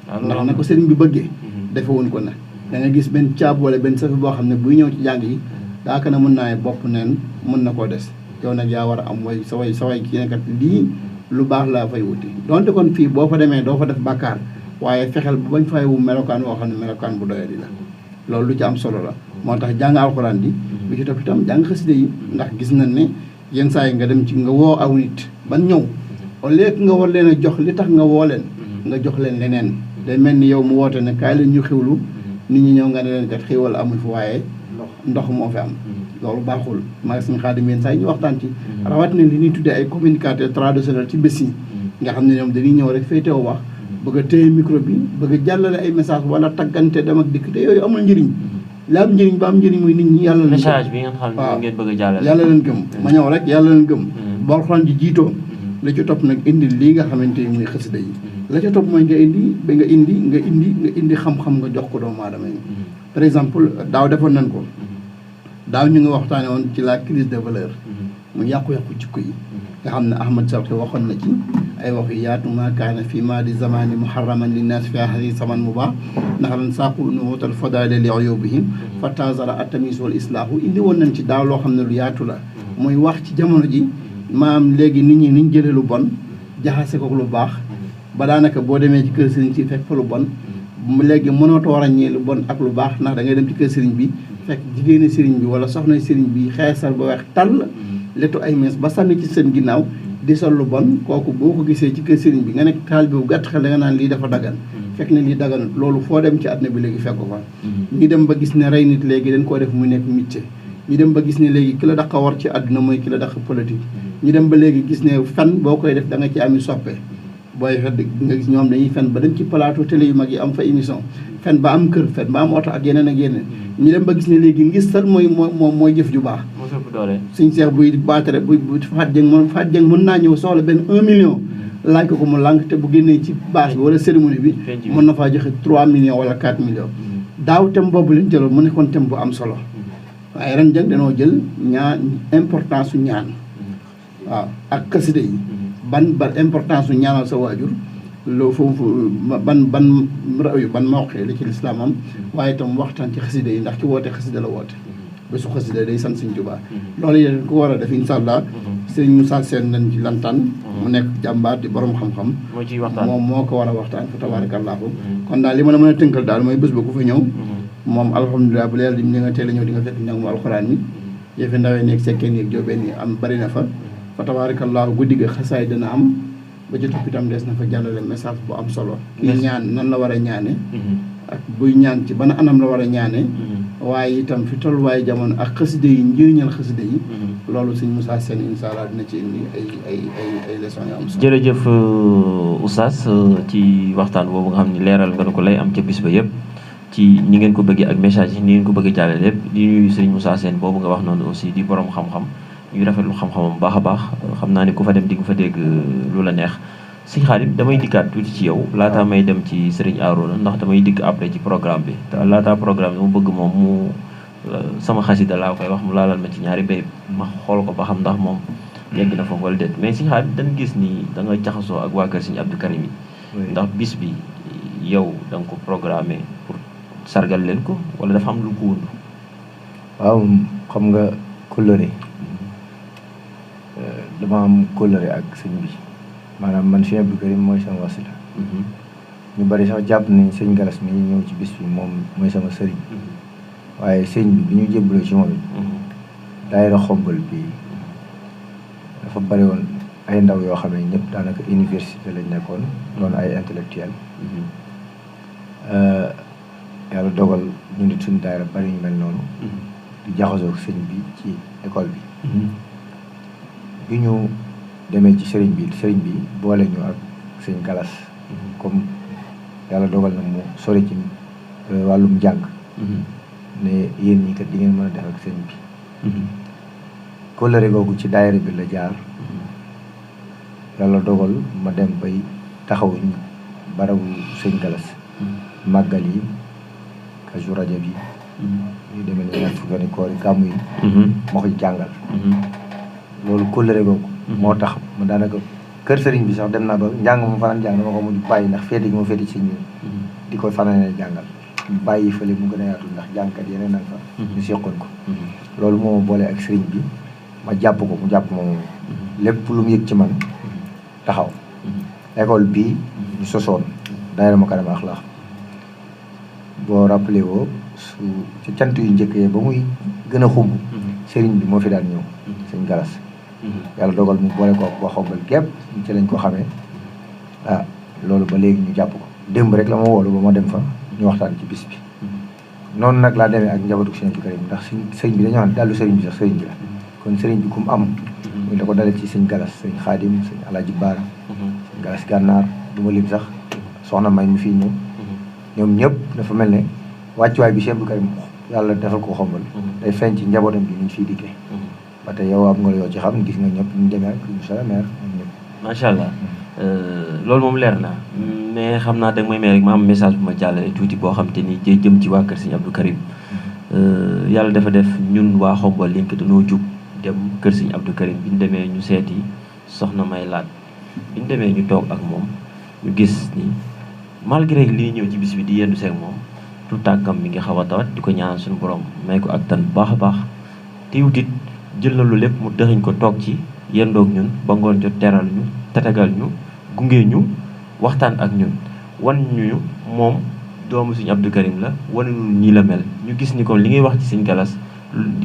ndax na ko sëriñ bi bëggee defe woon ko nag da nga gis benn caab wala benn safi boo xam ne buy ñëw ci jàng yi daaka na mën naa bopp neen mën na koo des yow nag yaa war a am way sa way kii nekat lii lu baax laa fay wuti donte kon fii boo fa demee doo fa def bàkkaar waaye fexeel bu bañ fay wu melokaan woo xam ne melokaan bu doyadi la loolu lu ci am solo la moo tax jàng alxuraan bi bi ci topp itam jàng xasida yi ndax gis nañ ne yenn saa yi nga dem ci nga woo aw nit ban ñëw au lieu que nga war leen a jox li tax nga woo leen nga jox leen leneen day mel ni yow mu woote ne kaay leen ñu xiwlu nit ñi ñëw nga ne leen kat xiwal amul fi waaye ndox moo fi am loolu baaxul maa ngi suñu xaadim yenn saa yi ñu waxtaan ci rawatina li ñuy tuddee ay communicateur traditionnel ci bés yi nga xam ne ñoom dañuy ñëw rek féetewoo wax bëgg a téye micro bi bëgg a jàllale ay message wala taggante dem ak dikk te yooyu amul njëriñ li am njëriñ ba am njëriñ muy nit ñi yàlla leen message bi ngeen xam ne ngeen bëgg a jàllale yàlla leen gëm ma ñëw rek yàlla leen gëm ba alxuraan ji jiitoo la ci topp nag indi lii nga xamante ni muy xasida yi la ca topp mooy nga indi xam-xam nga jox ko doomu aadama yi par exemple daaw defoon nañ ko daaw ñu ngi waxtaane woon ci la crise de valeur mu yàqu-yàqu jikko yi nga xam ne Ahmad Sawti waxoon na ci ay wax yu yaatu ma kaana fii ma di zamani muharraman linnaas fi ahadi saman mu baax ndax lan saaqu nuwutal fadaale li uyubihim fa tazara atamis wal islaahu indi woon nañ ci daaw loo xam ne lu yaatu la muy wax ci jamono ji maam léegi nit ñi niñ jëlee lu bon jaxase ko lu baax ba daanaka boo demee ci kër sëriñ si fekk fa lu bon léegi mënootoo ràññee lu bon ak lu baax ndax da ngay dem ci kër sëriñ bi fekk jigéeni sëriñ bi wala soxna sëriñ bi xeesal ba weex tàll letu ay mees ba sànni ci seen ginnaaw di sol lu bon kooku boo ko gisee ci kër sëriñ bi nga nekk taal bi bu gàtt xel da nga naan lii dafa dagan fekk ne lii daganut loolu foo dem ci àdduna bi léegi fekk ko fa ñu dem ba gis ne rey nit léegi dañ koo def mu nekk métier ñu dem ba gis ne léegi ki la daq war ci àdduna mooy ki la daq politique ñu dem ba léegi gis ne fen boo koy def da nga ci ami soppe booy fet nga gis ñoom dañuy fen ba dem ci plateau télé yu mag yi am fa émission fen ba am kër fen ba am oto ak yeneen ñu dem ba gis ne léegi ngistal mooy jëf ju baax suñ seex buy baatare bu Fatou Dieng mën naa ñëw soxla benn 1 million laaj ko mu lànk te bu génnee ci bâche bi wala cérémonie bi mën na faa joxe 3 millions wala 4 millions daaw thème boobu lañ jëloon mu nekkoon thème bu am solo waaye ren jëg danoo jël importance su ñaan waaw ak xasida yi ban importance su ñaanal sa waajur loolu foofu ban mawqee la ci lislaam am waaye itam waxtaan ci xasida yi ndax ci woote xasida la woote bésu xasida day sant Sëñ Tuubaa loolu yéen ko war a def incha allah sëñ Moussa Sène nañ ci lantaan mu nekk jàmbaar di borom xam-xam moom moo ko war a waxtaan fa tabaarakallaahu kon daal li ma la mën a tënkal daal mooy bés ba ku fi ñëw moom alhamdulilah bu leer di nga teel a ñëw di nga fekk njàngum alxuraan mi yëfe ndawee neeg sekkee neeg jóobeen yi am bari na fa tabaarakallaahu guddi ga xasaay dana am ba ci topp itam des na fa jàllale message bu am solo kii ñaan nan la war a ñaane ak buy ñaan ci ban anam la war a ñaane waaye itam fi tolluwaay jamono ak xasida yi njëriñal xasida yi loolu sëñ Moussa Sène incha allah dina ci indi ay leçons yu am solo. jërëjëf Oustaz ci waxtaan boobu nga xam ne leeral nga ko lay am ca bis ba yëpp ci ni ngeen ko bëggee ak message yi ni ngeen ko bëggee jàllale lépp di nuyu sëñ Moussa Sène boobu nga wax noonu aussi di borom xam-xam ñu rafetlu xam-xamam baax a baax xam naa ni ku fa dem di nga fa dégg lu la neex. Sëñ Xaadim damay dikkaat tuuti ci yow laataa may dem ci Serigne Arouna ndax damay dikk après ci programme bi te laataa programme bi mu bëgg moom mu sama xasida laa koy wax mu laalal ma ci ñaari béy ma xool ko ba xam ndax moom yegg na foofu wala déet mais Sëñ Xaadim dañ gis ni da nga jaxasoo ak waa kër Sëñ Abdou Karim yi ndax bis bi yow da nga ko programmé pour sargal leen ko wala dafa am lu ko wund waaw xam nga kóllëre dama am kóllëre ak sëñ bi maanaam man Sëñ Abdou Karim mooy sama wasila ñu bari sax jàpp nañ sëñ Galas mi ñëw ci bis bi moom mooy sama sëriñ waaye sëñ bi ñu jébbaloo ci moom it daayira Xombal bi dafa bari woon ay ndaw yoo xam ne ñëpp daanaka université lañ nekkoon doon ay intellectuel yàlla dogal ñu nit suñu daayira bari ñu mel noonu di jaxasoo sëñ bi ci école bi ñu demee ci sëriñ bi boole ñu ak sëñ Galas comme yàlla dogal na mu sori ci wàllum njàng ne yéen ñi kat di ngeen mën a def ak sëñ bi kóllëre googu ci daayira bi la jaar yàlla dogal ma dem bay taxawuñ barabu sëñ Galas màggal yi Kazu Rajab yi ñu demee ne ñaar fukki koor yi gàmmu yi ma koy jàngal loolu kóllëre googu moo tax ma daanaka kër sëriñ bi sax dem naa ba njàng ma fanaan jàng dama ko mujj bàyyi ndax féete gi ma féete ci ñun di koy fanaanee jàngal bàyyi fële mu gën a yaatu ndax jàngkat yeneen nag fa ñu seqoon ko loolu moo ma boole ak sëriñ bi ma jàpp ko mu jàpp ma moom lépp lu mu yëg ci man taxaw école bii ñu sosoon daayira Makarimal Akhlaq boo rappelé woo su ci cant yu njëkkee ba muy gën a xumb sëriñ bi moo fi daan ñëw sëñ Galas yàlla dogal mu boole ko waa Xombal gépp ci lañ ko xamee loolu ba léegi ñu jàpp ko démb rek la ma woolu ba ma dem fa ñu waxtaan ci bis bi noonu nag laa demee ak njabootu Sëñ Abdou Karim ndax sëñ bi dañoo xam ne dallu sëriñ bi sax sëriñ bi la kon sëriñ bi ku mu am muy da ko dale ci sëñ Galas sëñ Xaadim sëñ Alaaji Baara sëñ Galas Gànnaar du ma lim sax soxna May mi fii ñëw ñoom ñëpp dafa mel ne wàccuwaay bi Sëñ Abdou Karim yàlla defal ko Xombal day feeñ ci njabootam bi niñ fiy dikkee ba tey yow am nga yoo ci xam gis nga ñëpp ñu demee ak monsieur le maire ñëpp macha allah loolu moom leer na mais xam naa danga may may rek ma am message bu ma jàllale tuuti boo xam te ni day jëm ci waa kër Sëñ Abdou Karim yàlla dafa def ñun waa Xombal link dañoo jug dem kër Sëñ Abdou Karim bi ñu demee ñu seeti soxna May laat bi ñu demee ñu toog ak moom ñu gis ni malgré li ñëw ci bis bi di yendu seeg moom tout tànkam mi ngi xaw a tawat di ko ñaan suñu borom may ko ak tan bu baax a baax teewutit jël na lu lépp mu dëxiñ ko toog ci yendoog ñun ba ngoon jot teral ñu tatagal ñu gunge ñu waxtaan ak ñun wan ñu moom doomu Sëñ Abdou Karim la wane ñu ñii la mel ñu gis ni kon li ngay wax ci Sëñ Galas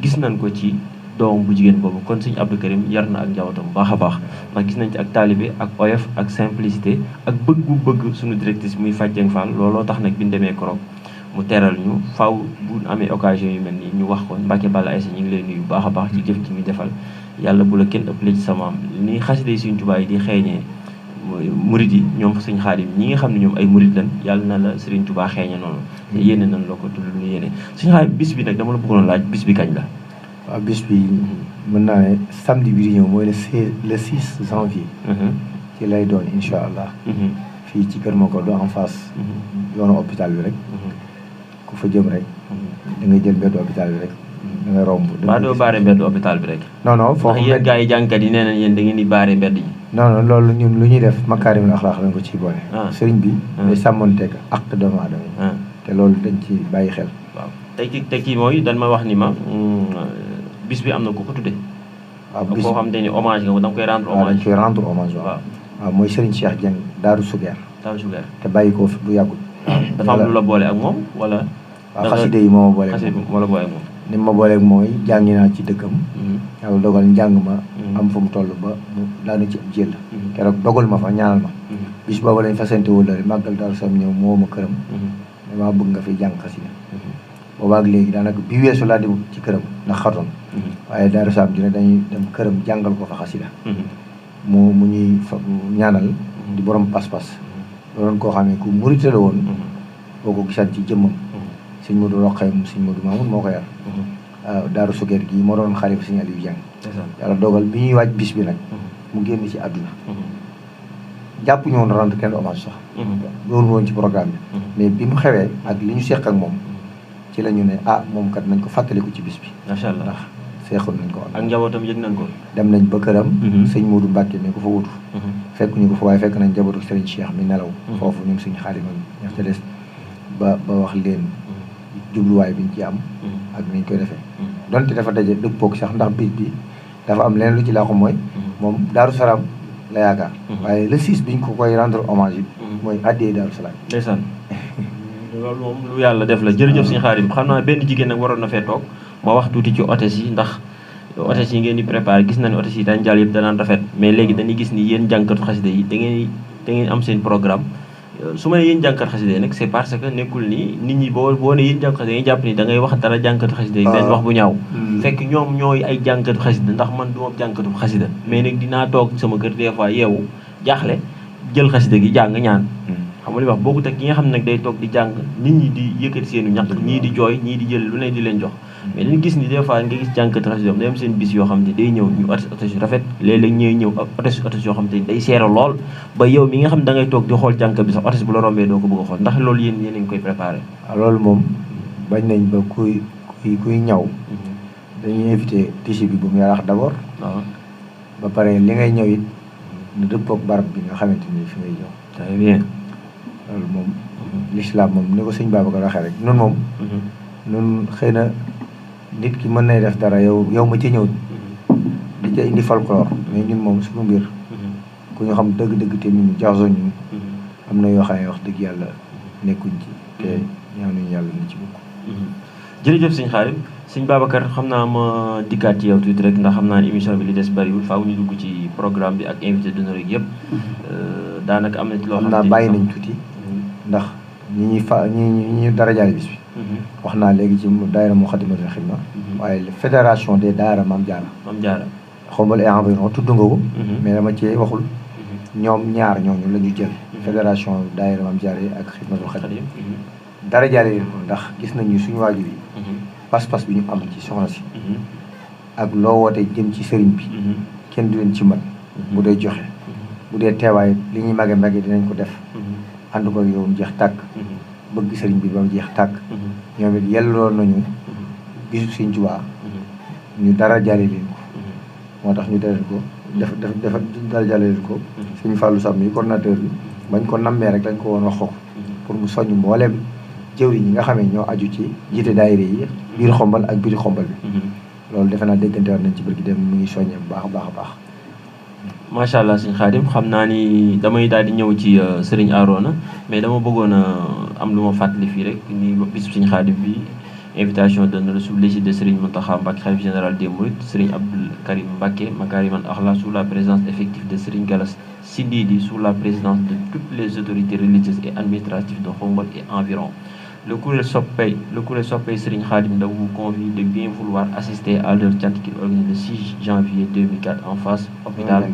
gis nañ ko ci doom bu jigéen boobu kon Sëñ Abdou Karim yar na ak njabootam bu baax a baax ndax gis nañ ci ak taalibe ak oyof ak simplicité ak bëgg bu bëgg suñu directrice muy Fadjeng Fall looloo tax nag bi ñu demee Korog mu teral ñu faaw bu amee occasion yu mel nii ñu wax ko Mbacke Balla Aïssa ñu ngi lay nuyu bu baax a baax ci jëf ci ñu defal yàlla bu la kenn ëppale ci sama am ni xasida yi Sëñ Tuubaa yi di xeeñee murid yi ñoom fa Sëñ Xaadim ñi nga xam ne ñoom ay murid lan yàlla na la Sëriñ Tuubaa xeeñe noonu te yéene nañ loo ko tudd lu ñu yéene Sëñ Xaadim bis bi nag dama la bëggoon laaj bis bi kañ la waaw bis bi mën naa ne samedi bi di ñëw mooy le 6 janvier. ci lay doon incha allah. fii ci Kër Makodo en face. yoonu hôpital bi rek. ku fa jëm rek. da ngay jël mbeddu hôpital bi rek. da ngay romb. ba doo baare mbeddu hôpital bi rek. non foofu ndax yéen gars yi jàngkat yi nee nañ yéen da ngeen di baare mbedd yi. non loolu ñun lu ñuy def makaarimul axlaaq lañ ko ciy boole. sëriñ bi. day sàmmonteeg ak doomu aadama yi. te loolu dañ ci bàyyi xel. waaw tey kii mooy dañ ma wax ni ma bis bi am na ku ko tudde waaw bis boo xam te ni hommage nga ko da nga koy rendre waaw dañ hommage. koy rendre hommage waaw. waaw mooy Serigne Cheikh Dieng Daaru Sugeer. Daaru Sugeer te bàyyi ko fi bu yàggul. dafa am lu la boole ak moom wala. waaw xaside yi moo ma boole ak xaside moom. moo la boole ak moom. ni ma booleeg mooy jàngi naa ci dëkkam. yàlla dogal njàng ma. am fu mu toll ba mu daanu ci ab jël. keroog dogal ma fa ñaanal ma. bis boobu lañ fasante wala màggal Daaru Salaam ñëw moo ma këram. damaa bëgg nga fi jàng xasida. boobaag léegi daanaka bi weesu laa dem ci këram ndax xatoon. waaye Daaru Salaam ju ne dañuy dem këram jàngal ko fa xasida. mu ñuy fa ñaanal. di borom pas-pas. doon koo xam ne ku murite la woon. boo ko gisaan ci jëmmam. sëñ Modou Roqee mu sëñ Modou Mamoun moo ko yar. Daaru Sugeer gii moo doon xalifa sëñ Aliou Dieng. yàlla dogal bi ñuy waaj bis bi nag. mu génn ci àdduna. jàpp ñu woon rendre kenn hommage sax. loolu woon ci programme bi. mais bi mu xewee ak li ñu seq ak moom. ci la ñu ne moom kat nañ ko fàttaliku ci bis bi. macha allah ndax seexoon nañ ko. ak njabootam yëg nañ ko. dem nañ ba këram. sëñ Modou Mbacke mi ko fa wutu. fekk ñu ko fa waaye fekk nañ njabootu Serigne Cheikh mi nelaw. foofu ñoom suñu xaalima ñax ca des ba wax leen jubluwaay biñ ci am. ak niñ koy defee. donte dafa daje dëppoog sax ndax bis bi dafa am leneen lu ci laa ko mooy. moom Daaru Salaam la yaakaar. waaye le 6 biñ ko koy rendre hommage yi. mooy addee Daaru Salaam. ndeysaan loolu moom lu yàlla def la jërëjëf suñu xaarim xam naa benn jigéen nag waroon na fee toog ma wax tuuti ci hôtesse yi ndax hôtesse yi ngeen di préparé gis na ne hôtesse yi daan jàll yëpp danaan rafet mais léegi dañuy gis ni yéen jàngkatu xasida yi da ngeen am seen programme su ma ne yéen jàngkatu xasida yi nag c'est parce que nekkul ni nit ñi boo ne yéen jàngkatu xasida yi jàpp ni da ngay wax dara jàngkatu xasida yi benn wax bu ñaaw fekk ñoom ñooy ay jàngkatu xasida ndax man du ma jàngkatu xasida mais nag dinaa toog sama kër des fois yeewu jaaxle jël xasida gi jàng ñaan xam nga li wax bokkut ak ki nga xam ne nag day toog di jàng nit ñi di yëkkati seenu ñaq ñii di jooy ñii di jël lu ne di leen jox mais dañu gis ni des fois nga gis jàngkati xasida day am seen bis yoo xam ne day ñëw ñu hôtesse yu rafet léeg-léeg ñooy ñëw ak hôtesse yoo xam ne day seere lool ba yow mi nga xam ne da ngay toog di xool jàngkat bi sax hôtesse bu la rombee doo ko bëgg a xool ndax loolu yéen a ngi koy préparé. waaw loolu moom bañ nañ ba kuy ñaw dañuy invité tissu bi bu mu yaraax d'abord. waaw ba pare li ngay ñëw it na dëppoog barab bi nga xamante ni fi ngay ñëw. très bien. loolu moom. l'islam moom ni ko sëñ Babacar waxee rek nun moom. nun xëy na nit ki mën nay def dara yow ma ci ñëw. di ca indi folklore mais ñun moom suñu mbir. ku ñu xam dëgg-dëgg te ñun jaxasoo ñun. am na yoo xam ne wax dëgg yàlla nekkuñ ci te ñaanuñ yàlla na ci bokk. jërëjëf sëñ Xaadim sëñ Babacar xam naa ma dikkaat ci yow tuuti rek ndax xam naa ne émission bi li des bariwul faaw ñu dugg ci programme bi ak invité d'honneur yi yëpp daanaka am na ci loo xam naa bàyyi nañ tuuti ndax ñi ñu darajaale bis bi. wax naa léegi ci daayira Moukhaddamatoul Khidma waaye fédération des daara Mame Diarra xombal et environ tudd nga ko mais dama ci waxul ñoom ñaar ñooñu la ñu jël fédération daayira Mame Diarra yi ak Khidmatul Khadim darajaale leen ko ndax gis nañu suñu waajur yi pas-pas bi ñu am ci soxna si ak loo woote jëm ci sëriñ bi kenn du leen ci mën bu dee joxe bu dee teewaay li ñuy mage dinañ ko def ànd ko yow mu jeex tàkk bëgg sëriñ bi ba mu jeex tàkk ñoom it yelloo nañu bisu Sëriñ Tuubaa ñu dara jale leen ko moo tax ñu dalal ko def dara jale leen ko Sëriñ Fallou Sam yi coordinateur bi bañ ko nammee rek lañ ko woon wax ko pour mu soññ mbooleem jëwriñ ñi nga xam ne ñoo aju ci jiite daayira yi biir xombal ak biir xombal bi loolu defe naa déggante war nañ ci bërki dem mu ngi soññee bu baax a baax a baax macha allah sëñ Xaadim xam naa ni damay daal di ñëw ci Serigne Arona mais dama bëggoon a am lu ma fàttali fii rek ni bis sëñ Xaadim bi invitation d'honneur sous l'égide de Serigne Mountakha Mbacké khalife général des Mourides Serigne Abdoul Karim Mbacké Makariman Akhla sous la présidence effective de Serigne Gallas Sididi sous la présidence de toutes les autorités religieuses et administratives de Khombole et environ. Le kuréel Soppey Serigne Khadim Ndaw vous convie de bien vouloir assister à leur cant qui organise le 6 janvier 2024 en face hôpital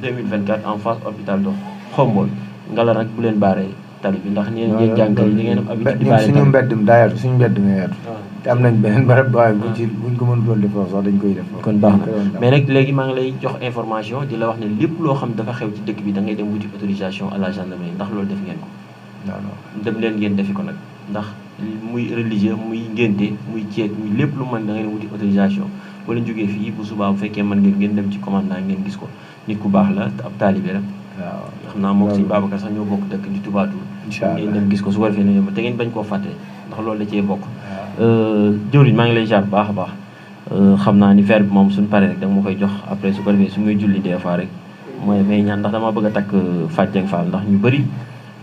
2024 en face hôpital de Khombole ngala nag bu leen baaree tali bi ndax ñeen jàngkat yi da ngeen am habitude di ñun baale suñu tali mbedd mi daa yaatu suñu mbedd mi yaatu waaw. te am nañ beneen barab waaye buñ ko mën doon def foofu sax dañ koy def kon baax na mais nag léegi maa ngi lay jox information di la wax ne lépp loo xam dafa xew ci dëkk bi da ngay dem wuti autorisation à la gendarmerie ndax loolu def ngeen ko dem leen ngeen defi ko nag ndax muy religieux muy ngénte muy ceet muy lépp lu mën da ngay dem wuti autorisation wala jógee fii bu subaa bu fekkee mën ngeen dem ci commandant ngeen gis ko nit ku baax la te ab taalibe la waaw xam naa moom si Babacar sax ñoo bokk dëkk di tubaatu ngeen dem gis ko su ko defee ne te ngeen bañ koo fàtte ndax loolu da cee bokk jëwriñ maa ngi lay jaar bu baax a baax xam naa ni verre bi moom suñ paree rek da nga ma koy jox après su ko defee su muy julli des fois rek mooy may ñaan ndax dama bëgg a takk Fatou Dieng Fall ndax ñu bëri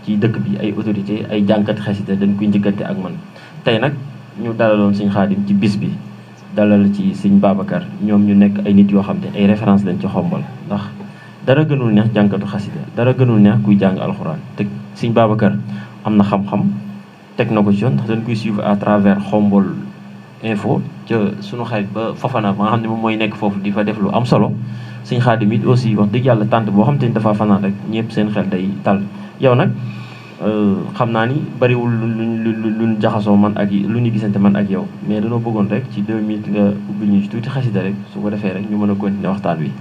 ci dëkk bi ay autorité ay jànkat xasida dañ koy njëkkante ak man tey nag ñu dalaloon sëñ Xaadim ci bis bi dalal ci sëñ Babacar ñoom ñu nekk ay nit yoo xam te ay référence lañ ci xombal ndax dara gënul neex jànkatu xasida dara gënul neex kuy jàng alxuraan te sëñ Babacar am na xam-xam teg na ko ci yoon ndax dañ koy suivre à travers xombol info ca sunu xarit ba Fafana ba nga xam ne moom mooy nekk foofu di fa def lu am solo sëñ Xaadim it aussi wax dëgg yàlla tànt boo xam te ni dafa fanaan rek ñëpp seen xel day tal yow nag xam naa ni bariwul luñ jaxasoo man ak lu ñu gisante man ak yow mais dañoo bëggoon rek ci 2 minutes nga ubbil ñu ci tuuti xasida rek su ko defee rek ñu mën a continuer waxtaan wi.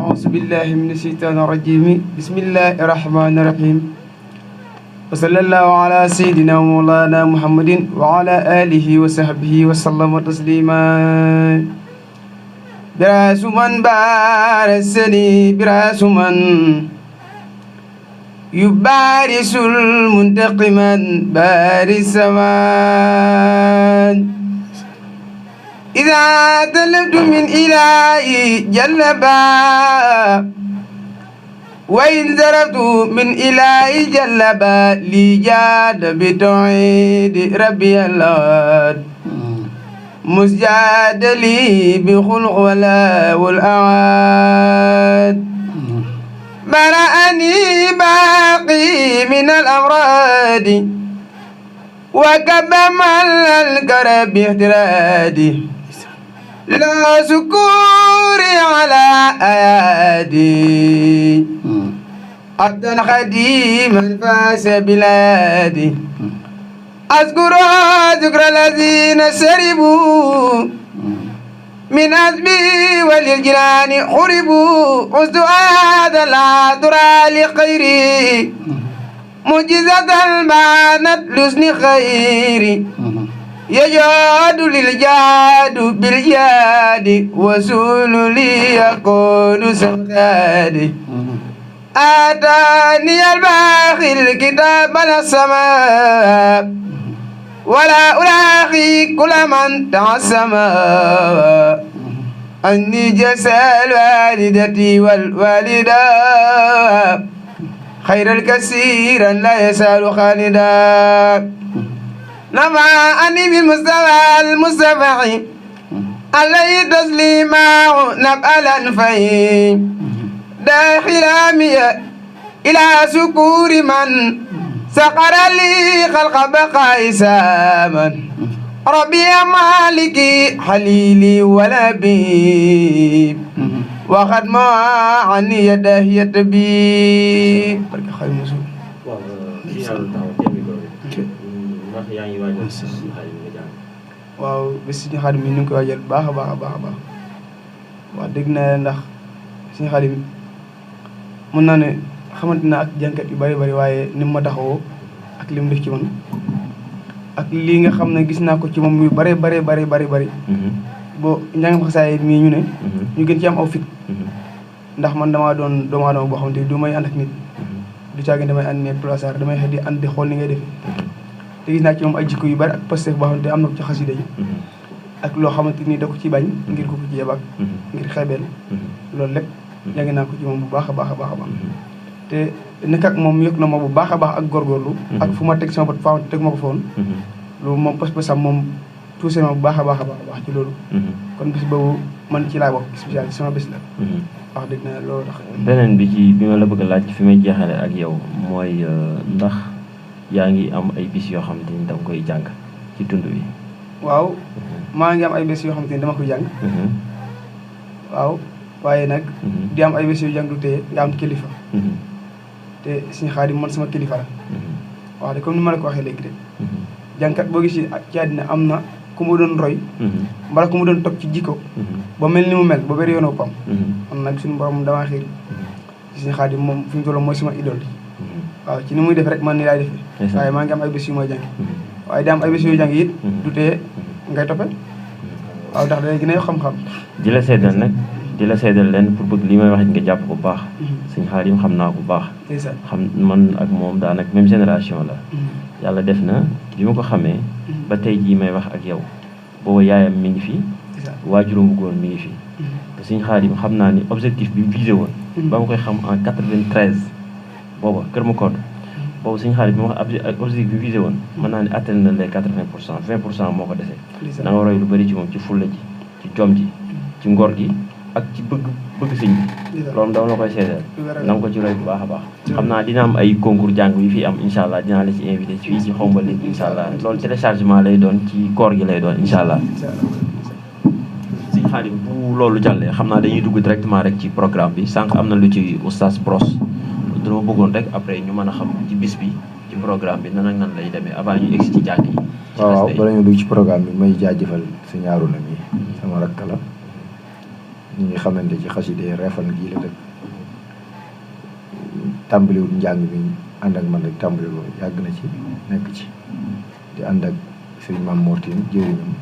أعوذ بالله من الشيطان الرجيم بسم الله الرحمن الرحيم وصلى الله على سيدنا ومولانا محمد وعلى آله وصحبه وسلم تسليما براس من بارسني براس من يبارس المنتقما بارس من إذا طلبت من إلهي جلبا وإن زرفت من إلهي جلبا لي جاد بتوحيد ربي الله مسجاد لي بخلق ولا والأعاد برأني باقي من الأمراض وكبم الكرب باحترادي لا سكوري على أيادي عبدا خديما فاس بلادي أذكر ذكر الذين شربوا من أزمي وللجنان حربوا عزت هذا لا ترى لخيري معجزة بانت لحسن خيري يجاد للجاد بالجاد وسول لي يكون سمخادي آتاني الباخي الكتاب السماء ولا ألاقي كل من تعسم أني جزى الوالدة والوالدة خير الكثير لا يسأل خالدا نما أني بالمستوى المستفع علي تسليما نبألا فهيم داخل أمي إلى سكور من سقر لي خلق بقاء ساما ربي مالكي حليلي ولبيب وقد ما عني يده يتبيب بركة خير مسؤول waaw bés suñu Xaadim mi ñu ngi koy waajal baax a baax a baax a baax wax dëgg na ndax suñu Xaadim mën naa ne xamante na ak jànkat yu bari bari waaye ni mu ma taxawoo ak li mu def ci man ak lii nga xam ne gis naa ko ci moom yu bari boo njàngam xasaay mii ñu ne ñu gën ci am aw fit ndax man damaa doon doomu aadama boo xamante du may ànd ak nit du caagin damay ànd ne plaçar damay xëy di ànd di xool ni ngay defee te gis naa ci moom ay jikko yu bari ak postef boo xamante am na ko ci xasida yi ak loo xamante ni da ko ci bañ ngir ko ci yebak ngir xeebeel loolu lépp jàng naa ko ci moom bu baax a baax a baax a baax te nekk ak moom yokk na ma bu baax a baax ak góorgóorlu ak fu ma teg sama bët faaw teg ma ko fa woon loolu moom pas-pasam moom tuuse ma bu baax a baax a baax ci loolu kon bis boobu man ci laa bokk spécial ci sama bis la wax dëgg na loolu tax beneen bi ci bi ma la bëgg a laaj fi may jeexale ak yow mooy ndax yaa ngi am ay bis yoo xamante ni danga koy jàng ci tund wi waaw maa ngi am ay bés yoo xamante ni dama koy jàng waaw waaye nag di am ay bés yu jàng du teye nga am kilifa te suñu Xaadim man sama kilifa la waaw de comme ni ma la ko waxee léegi rek jàngkat boo gis ci àddina am na ku mu doon roy mbala ku mu doon topp ci jikko ba mel ni mu mel ba bëri yoon woppam man nag suñu borom damaa xiir suñu Xaadim moom fi mu toll mooy sama idole waaw ci ni muy def rek man ni laay defee waaye maa ngi am ay bés yu mooy jàngi waaye daa am ay bés yu jàngi it du tee ngay toppe waaw ndax day gën a xam-xam di la seedal nag di la seedal leen pour bëgg li may wax nga jàpp bu baax sëñ Xaadim xam naa bu baax xam man ak moom daanaka même génération la yàlla def na bi ma ko xamee ba tey jii may wax ak yow booba yaayam mi ngi fi waajuram bu góor mi ngi fi te sëñ Xaadim xam naa ni objectif bi mu visé woon ba ma koy xam en 93 booba Kër Makoto boobu sëñ Xaadim bi ma wax objectif bi mu visé woon mën naa ni atteindre na les 80% 20% moo ko dese na nga roy lu bëri ci moom ci fulla ji ci jom ji ci ngor gi ak ci bëgg sëñ bi loolu dama la koy seedeel na nga ko ci roy bu baax a baax xam naa dina am ay concours jàng yu fi am incha allah dinaa la ci invité fii ci Xombal léegi incha allah loolu téléchargement lay doon ci koor gi lay doon incha allah sëñ Xaadim bu loolu jàllee xam naa dañuy dugg directement rek ci programme bi sànq am na lu ci oustaz Bros dama bëggoon rek après ñu mën a xam ci bis bi ci programme bi nan ak nan lay demee avant ñu egsi ci jàng yi waaw bala ñu dugg ci programme bi may jaajëfal sëñ Arouna mi sama rakk la ñu ngi xamante ci xaside Refane gii la dëkk tàmbaliwul njàng mi ànd ak man rek tàmbaliwul yàgg na ci nekk ci di ànd ak sëriñ Mame Mortine jëriñam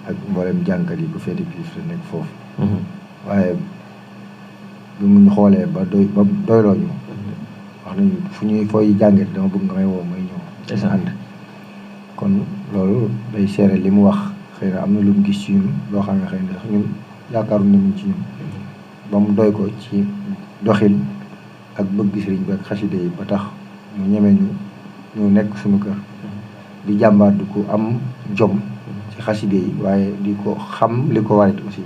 ak mboolem jàngkat yi bu feeti biif la nekk foofu waaye bi mu ñu xoolee ba doyloo ñu wax nañu fu ñuy fooy jàngat dama bëgg nga may woo may ñëw ànd kon loolu day seere li mu wax xëy na am na lu mu gis ci ñun loo xam ne xëy na sax ñun yaakaaru nañu ci ñun ba mu doy ko ci doxin ak bëgg sëriñ bi ak xaside yi ba tax mu ñeme ñu nekk suñu kër di jàmbaar di ko am jom ci xaside yi waaye di ko xam li ko warit aussi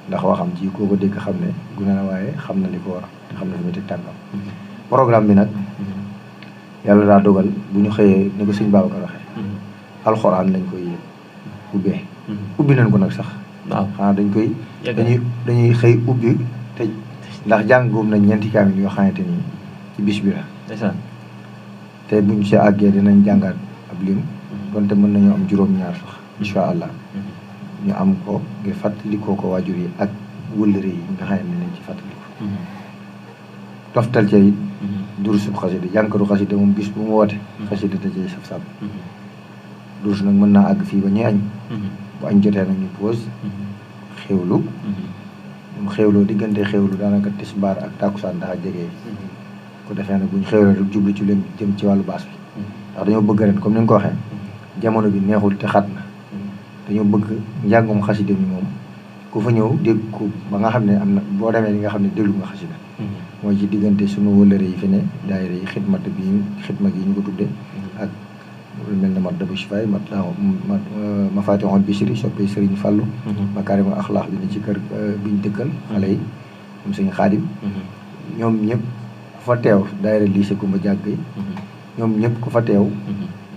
ndax waxam ci koo ko dégg xam ne gune la waaye xam na li ko war te xam na fi mu teg tànkam programme bi nag yàlla daa dogal bu ñu xëyee ni ko sëñ Babacar waxee alxuraan lañ koy ubbee ubbi nañ ko nag sax waaw xanaa dañuy xëy ubbi tëj ndax jàngum nañ ñeenti kaamil yoo xamante ni ci bis bi la te buñ si àggee dinañ jàngaat ab lim donte mën nañoo am juróom-ñaar sax incha allah ñu am ko ngir fàttalikoo ko waajur yi ak wëllëre yi nga xam ne nañ ci fàttaliko toftal ca it durusub xasida jànkatu xasida moom bis bu mu woote xasida da cay saf-saf durus nag mën naa àgg fii ba ñuy añ bu añ jotee nag ñu pause xewlu mu xewloo diggante xewlu daanaka tisbaar ak tàkkusaan ndax jege ko defee nag buñ xewloo rek jublu ci leen jëm ci wàllu baas bi ndax dañoo bëgg ren comme ni nga ko waxee jamono bi neexul te xat na dañoo bëgg njàngum xasida mi moom ku fa ñëw dégg ko ba nga xam ne am na boo demee li nga xam ne déglu nga xasida mooy ci diggante sunu wëllëre yi fi ne daayira yi xidma gi ñu ko tudde ak lu mel ne mat dabu sifaay ma fatihul bichri soppee Sëriñ Fallu makaarimul axlaax bi ne ci kër biñ dëkkal xale yi moom Sëriñ Xaadim ñoom ñëpp ku fa teew daayira lycée Kumba Jàgg yi ñoom ñëpp ku fa teew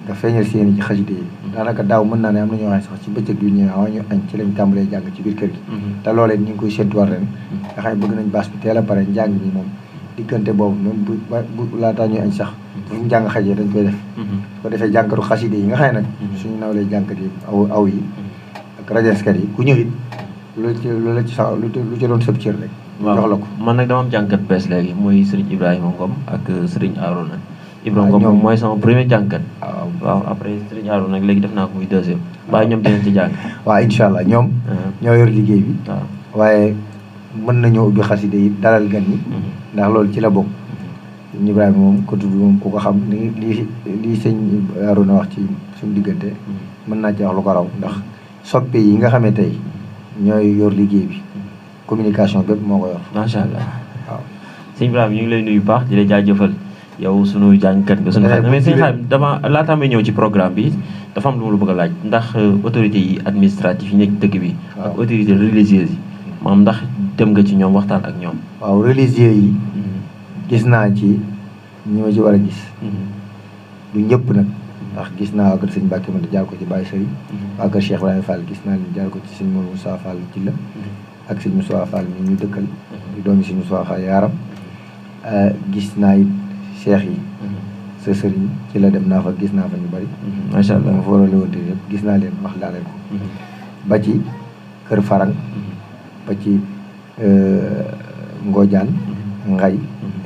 nga feeñal seeni ci xaside yi daanaka daaw mën naa ne am na ñoo xam ne sax ci bëccëg bi ñëwee avant ñu añ ci lañ tàmbalee jàng ci biir kër gi te loolee ñu ngi koy séntuwaat ren nga xam ne bëgg nañ baas bi teel a pare njàng mi moom diggante boobu même bu laataa ñuy añ sax bu ñu jàng xajee dañ koy def su ko defee jànkatu xaside yi nga xam ne nag suñu nawlee jànkat yi aw yi ak rajaskat yi ku ñëw it lu ci doon sëb cër rek jox la ko man nag dama am jànkat bees léegi mooy Serigne Ibrahima Ngom ak Serigne Arouna Ibrahima Ngom mooy sama premier jàngkat waaw après Serigne Arouna nag léegi def naa ko muy deuxième waaye ñoom dinañ ci jàng waaw incha allah ñoom ñoo yor liggéey bi waaye mën nañoo ubbi xaside yi dalal gan ñi ndax loolu ci la bokk Serigne Ibrahima moom ko tudd moom ku ko xam lii sëñ Arouna wax ci suñu diggante mën naa ci wax lu ko raw ndax soppe yi nga xamee tey ñooy yor liggéey bi communication bépp moo ko yor macha allah waaw sëñ Ibrahima ñu ngi lay nuyu baax di la jaajëfal yow sunu jàngkat nga sunu xarit mais sëñ Xaadim dama laataa may ñëw ci programme bi dafa am lu ma la bëgg a laaj ndax autorités yi administratifs yi nekk dëkk bi ak autorités religieuses yi maanaam ndax dem nga ci ñoom waxtaan ak ñoom waaw religieux yi gis naa ci ñi ma ci war a gis du ñëpp nag ndax gis naa waa kër sëñ Mbàkke ma jaar ko ci Baye Sëriñ waa kër Cheikh Ibrahima Fall gis naa leen jaar ko ci sëñ Mourou Moussa Fall ci la ak sëñ Moussa Fall mi ñu dëkkal di doomi sëñ Moussa Fall yaaram gis naa it cheikh yi sa sëriñ ci la dem naa fa gis naa fa ñu bari macha allah ma fa waroon a wante yëpp gis naa leen wax laa leen ko ba ci kër Farang ba ci Ngojaan Ngay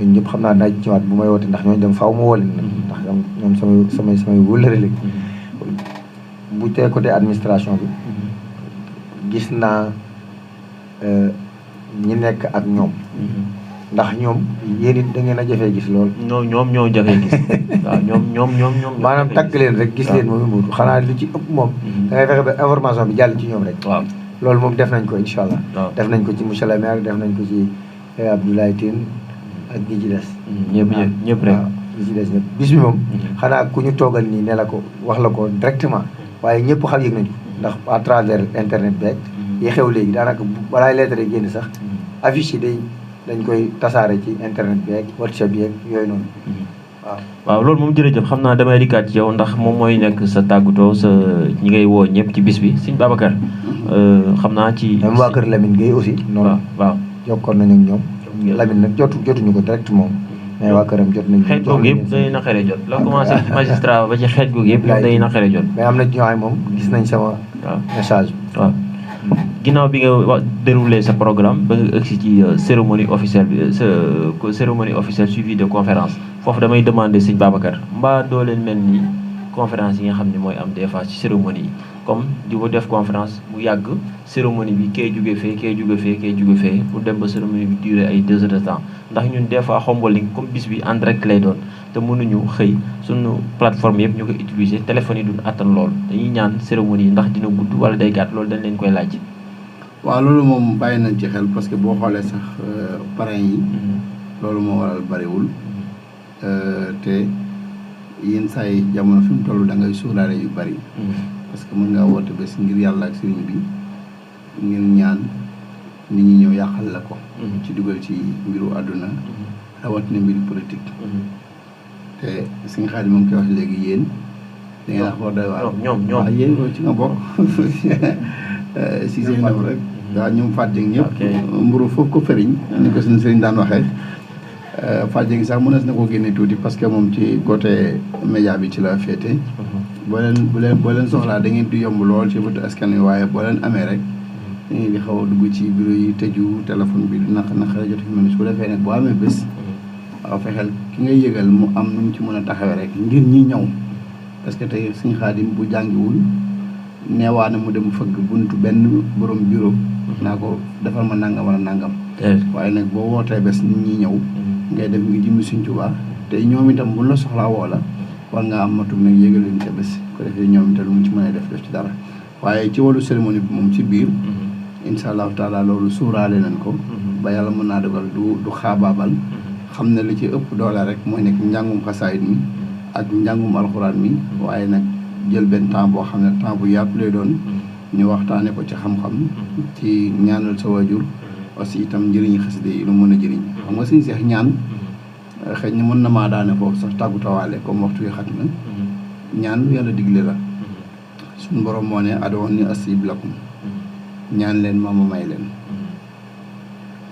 ñun ñëpp xam naa naa ci ñëwaat bu may woote ndax ñooñu dem faaw ma woo leen nag ndax ñoom samay wëllëre lañ bu tee côté administration bi gis naa ñi nekk ak ñoom ndax ñoom yéen it da ngeen a jafee gis lool. ñoom ñoo jafee gis waaw ñoom. maanaam tàgg leen rek gis leen moom imutu xanaa li ci ëpp moom. da ngay fexe ba information bi jàll ci ñoom rek. waaw loolu moom def nañ ko incha allah. waaw def nañ ko ci monsieur le maire def nañ ko ci Abdoulaye Tine ak ñi ci des. ñëpp rek waaw ñi ci des ñëpp bis bi moom. xanaa ku ñu toogal nii ne la ko wax la ko directement waaye ñëpp xam yëg nañu ndax à travers internet beeg. yi xew léegi daanaka balaay lettre génn sax affiche yi dañ koy tasaare ci internet bi ak WhatsApp bi ak yooyu noonu waaw loolu moom jërëjëf xam naa damay dikkaat ci yow ndax moom mooy nekk sa tàggatoo sa ñi ngay woo ñëpp ci bis bi sëñ Babacar xam naa ci même waa kër Lamine Gueye aussi noonu waaw jokkoon nañu ak ñoom Lamine nag jotuñu ko direct moom mais waa këram jot nañu xeet googu yëpp day naqaree jot la commencé ci magistrat ba ci xeet googu yëpp day naqaree jot mais am na ñoo xam moom gis nañ sama message waaw ginnaaw bi nga déroulé sa programme ba nga agsi ci cérémonie officielle bi sa cérémonie officielle suivie de conférence foofu damay demander sëñ Babacar mbaa doo leen mel ni conférence yi nga xam ne mooy am des fois ci cérémonie yi comme di ko def conférence bu yàgg cérémonie bi kay jóge fee kay jóge fee pour dem ba cérémonie bi durer ay 2 heures de temps ndax ñun des fois Khombole comme bis bi en direct lay doon te mënuñu xëy suñu plateforme yëpp ñu koy utiliser téléphone yi duñ attan lool dañuy ñaan cérémonie yi ndax dina gudd wala day gàtt loolu dañ leen koy laaj. waaw loolu moom bàyyi nañ ci xel parce que boo xoolee sax parrain yi loolu moo waral bariwul te yenn saa yi jamono fi mu toll da ngay suuraale yu bari parce que mën ngaa woote bés ngir yàlla ak sëriñ bi ngir ñaan nit ñi ñëw yàqal la ko ci dugal ci mbiru àdduna rawatina mbiru politique te suñu xaar moom koy wax léegi yéen da ngeen wax doy waar ñoom yéen ko ci nga bokk si seen rek waaw ñoom Fadjeng ñëpp mburu foofu ko fëriñ ni ko suñu sëriñ daan waxee Fadjeng sax mënees na ko génne tuuti parce que moom ci côté média bi ci la féete boo leen soxlaa da ngeen di yomb lool ci bëtu askan wi waaye boo leen amee rek da ngeen di xaw a dugg ci bureau yi tëju téléphone bi du naqare jot fi mel ni su ko defee nag boo amee bés waaw fexeel ki ngay yëgal mu am nu mu ci mën a taxawee rek ngir ñi ñëw parce que tey suñu Xaadim bu jàngiwul neewaane mu dem fëgg buntu benn borom bureau naa ko defal ma nangam wala nangam waaye nag boo wootee bés nit ñi ñëw ngay def ngi jëmmi Sëñ Tuubaa te ñoom itam buñ la soxlaa woo la war nga am matum nag yëgal leen ca bés ko defee ñoom itam lu mu ci mën a def ci dara waaye ci wàllu cérémonie bi moom ci biir insha allahu taala loolu suuraale nañ ko ba yàlla mën naa dogal du xaabaabal xam ne li ci ëpp doole rek mooy nekk njàngum xasaayit mi ak njàngum alxuraan mi waaye nag jël benn temps boo xam ne temps bu yaatu lay doon ñu waxtaane ko ci xam-xam ci ñaanal sa waajur aussi itam njëriñu xasida yi lu mën a jëriñ xam nga suñu seex ñaan xëy na mën na maa daane foofu sax tàggu tawaale comme waxtu wi xat na ñaan lu yàlla digle la suñu borom moo ne adoon ni asib lakum ñaan leen ma may leen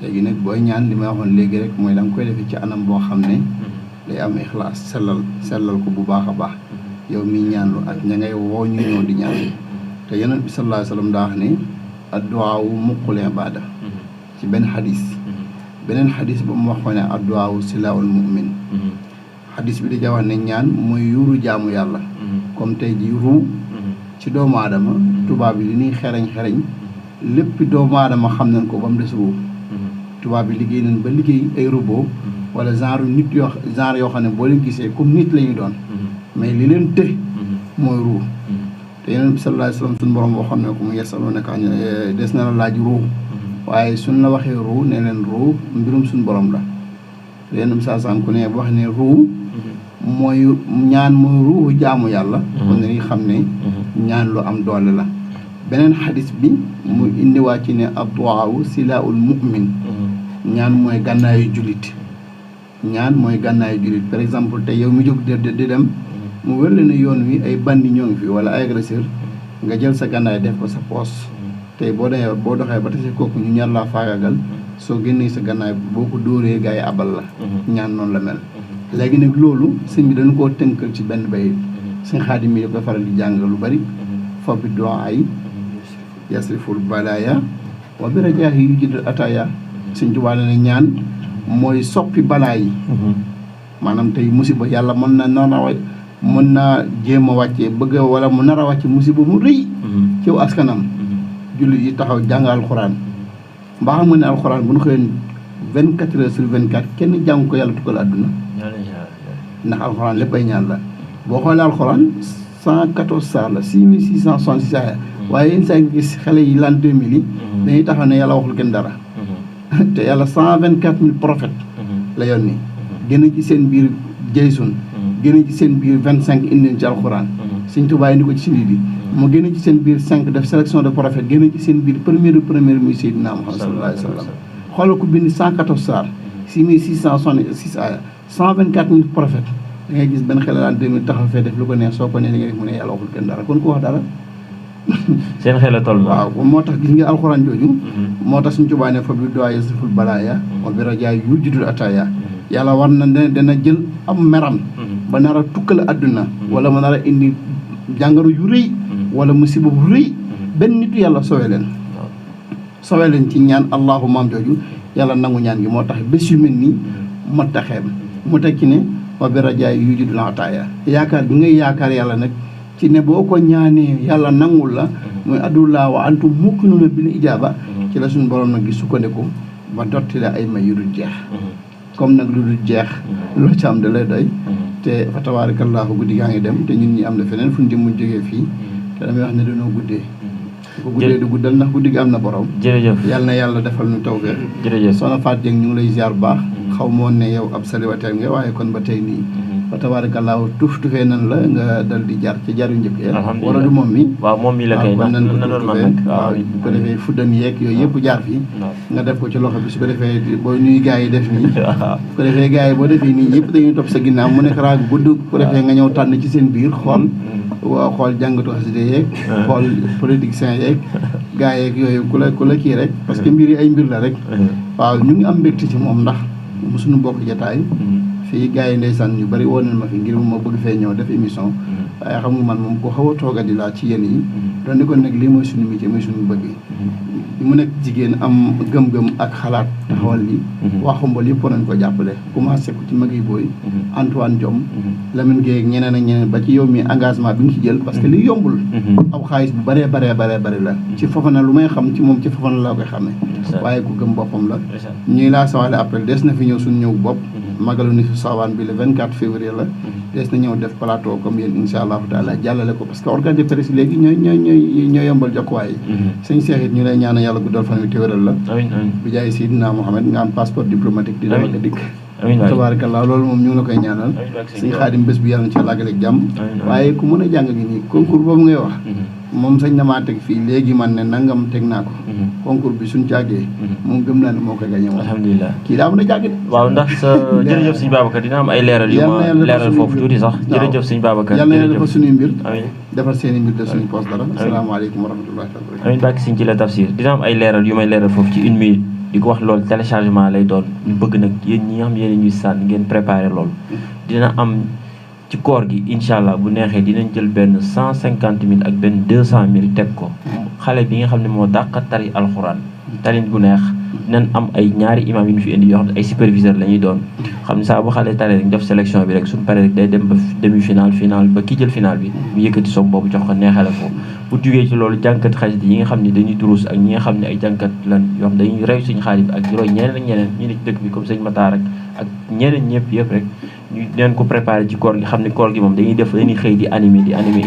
léegi nag booy ñaan li may waxoon léegi rek mooy da nga koy defee ci anam boo xam ne day am ixlaas sellal ko bu baax a baax yow mi ñaanlu ak ña ngay woo ñu ñëw di ñaan te yonent bi sallallahu alayhi wa sallam daa wax ne adduwaawu muqul ibaada ci benn xadis beneen xadis ba mu wax ko ne adduwaawu silaawul mu'min xadis bi da wax ne ñaan mooy yuuru jaamu yàlla comme tey ji ruu ci doomu aadama tubaab bi li ñuy xereñ lépp doomu aadama xam nañ ko ba mu des ruu tubaab bi liggéey nañ ba liggéey ay robot wala genre yoo xam ne boo leen gisee comme nit la ñu doon mais li leen të mooy ruu te yeneen bi sallallahu alayhi wa sallam suñu borom boo xam ne ko mu yasalunaka des na la laaj ruu waaye suñ la waxee ruu ne leen ruu mbirum suñu borom la yeneen bi saa ku ne wax ne ruu mooy ñaan mooy ruu jaamu yàlla kon dañuy xam ne ñaan lu am doole la beneen xadis bi mu indiwaat ci ne adduwaawu silaa'ul mu'min ñaan mooy gànnaayu jullit par exemple te yow mi jóg di dem mu wér la ne yoon wi ay bandi ñoo ngi fi wala ay agresseur nga jël sa gànnaay def ko sa poos tey boo doxee ba tase kooku ñu ñar laa faagagal soo génnee sa gannaay boo ko dóoree gars yi abal la ñaan noonu la mel léegi nag loolu sëñ bi dañu koo tënkal ci benn bayit sëñ Xaadim mi da koy faral di jàng lu bari fa bi doon ay yasriful balaaya wa bi rajaahi yu jëdal ataaya sëñ Tuubaa ne ñaan mooy soppi balaa yi maanaam tey musiba yàlla mën naa jéem a wàccee bëgg wala mu nar a wàcce musiba mu rëy ci askanam jullit yi taxaw jàng alxuraan mbaa xam nga ne alxuraan bu ñu xëyoon 24 heures sur 24 kenn jàng ko yàlla tukkal àdduna ndax alxuraan lépp ay ñaan la boo xoolee alxuraan 114 saar la 6666 aaya waaye yenn saa ngi gis xale yi l'an 2000 yi dañuy taxaw ne yàlla waxul kenn dara te yàlla 124000 prophètes la yónni génn ci seen biir jaysun génn ci seen biir 25 indi ci alxuraan Sëñ Tuubaa indi ko ci sindi bi mu génn ci seen biir 5 def sélection de prophètes génn ci seen biir première muy Seydina Muhammad sallallahu alayhi wa sallam xoolal ko bind 114 saar 6666 aaya 124000 prophètes da ngay gis benn xel l'an 2000 taxaw fee def lu ko neex soo ko nee li nga def mu ne yàlla waxul kenn dara kon ku wax dara seen xel a toll waaw moo tax gis nga alxuraan jooju moo tax Sëñ Tuubaa ne fa bi doye siful balaaya wa bi rajaay yu judul ataaya yàlla war na ne dana jël am meram ba nar a tukkal àdduna wala mu nar a indi jàngoro yu rëy wala musiba bu rëy benn nitu yàlla sowe leen ci ñaan allahu maam jooju yàlla nangu ñaan gi moo tax bés yu mel nii ma taxeem mu teg ci ne wa bi rajaay yu judul ataaya yaakaar bi ngay yaakaar yàlla nag ci ne boo ko ñaanee yàlla nangul la muy addulaa wa antum muqinuna bil ijaaba ci la suñu borom nag gi sukkandiku ba dotti la ay may yu dul jeex comme nag lu dul jeex loo ci am da lay doy te fa tabaarakallaahu guddi gaa ngi dem te ñun ñi am na feneen fu ñu jëm mu jógee fii te damay wax ne dañoo guddee ko guddee du guddal ndax guddi gi am na borom jërëjëf yàlla na yàlla defal ñu tawfeex jërëjëf soxna Fatou Dieng ñu ngi lay ziar bu baax xaw moo ne yow ab célibataire nga waaye kon ba tey nii fa tabaarakallaahu tufee nan la nga dal di jar ci jar yu njëkk ya wala du moom mi waaw moom mi la kay kon nan na doon man nag waaw bu ko defee fuddan yeeg yooyu yëpp jaar fii nga def ko ci loxo bi su ko defee boo nuy gars yi def nii bu ko defee gars yi boo defee nii ñëpp dañuy topp sa ginnaaw mu nekk raag gudd bu ko defee nga ñëw tànn ci seen biir xool waaw xool jàngatu xasida yeeg xool politiciens yeeg gars yeeg yooyu ku la kii rek parce que mbir yi ay mbir la rek waaw ñu ngi am mbégte ci moom ndax mosuñu bokk jataay fii gars yi ndeysaan ñu bari woon nañ ma fi ngir ma bëgg fee ñëw def émission waaye xam nga man moom ko xaw a toogadi laa ci yéen yi doon ni ko nag lii mooy suñu métier mooy suñu bëgg mu nekk jigéen am gëm-gëm ak xalaat taxawal li waa Xombol yëpp war nañ ko jàppale commencé ko ci Magui Boy Antoine Diome Lamine Gueye ak ñeneen ak ñeneen ba ci yow mi engagement bi nga ci jël parce que li yombul aw xaalis bu bëree la ci Fofana lu may xam ci moom ci Fofana laa koy xamee waaye ku gëm boppam la ñuy laa sawale appel des na fi ñëw suñu ñëw bopp magalu ni su saawaan bi le 24 février la des na ñëw def plateau comme yéen insha allahu taala jàllale ko parce que organe de presse léegi ñooy yombal jokkuwaay sëñ Cheikh it ñu lay ñaanal yàlla guddal fan wi te wéral la bi jaay Seydina Mohamed nga am passeport diplomatique di dem ak dikk tabarakallah loolu moom ñu ngi la koy ñaanal sëñ Xaadim bés bi yàlla na ci làggaleeg jàmm waaye ku mën a jàng gi nii concours boobu ngay wax moom sañ na maa teg fii léegi man ne nangam teg naa ko concours bi suñ càggee moom gëm naa ne moo koy gagné moom alhamdulilah kii daa mën a jàgg de waaw ndax sa jërëjëf sëñ Babacar dina am ay leeral yu ma leeral foofu tuuti sax jërëjëf sëñ Babacar yàlla na defal suñuy mbir amiin defal seen i mbir def suñu poste dara asalaamaaleykum wa rahmatullahi wa barakatuh amiin bàkki sëñ ci la tafsir dina am ay leeral yu may leeral foofu ci 1 minute di ko wax loolu téléchargement lay doon ñu bëgg nag yéen ñi nga xam yéen ñuy sànn ngeen préparé loolu dina am ci koor gi incha allah bu neexee dinañ jël benn 150 000 ak benn 200 000 teg ko xale bi nga xam ne moo dàq tari alxuraan tarin bu neex dinañ am ay ñaari imam yu ñu fi indi yoo xam ne ay superviseur la ñuy doon xam ne saa bu xale tari rek def sélection bi rek suñu paree rek day dem ba demi final ba kii jël final bi mu yëkkati soog boobu jox ko neexale ko bu jugee ci loolu jànkat xasida yi nga xam ne dañuy durus ak ñi nga xam ne ay jànkat lan yoo xam dañuy rew suñu xaalis bi ak roy ñeneen ak ñeneen ñu ne ci dëkk bi comme sëñ Matar ak ñeneen ñëpp yëpp rek ñu neen ko préparé ci koor gi xam ne koor gi moom dañuy xëy di animé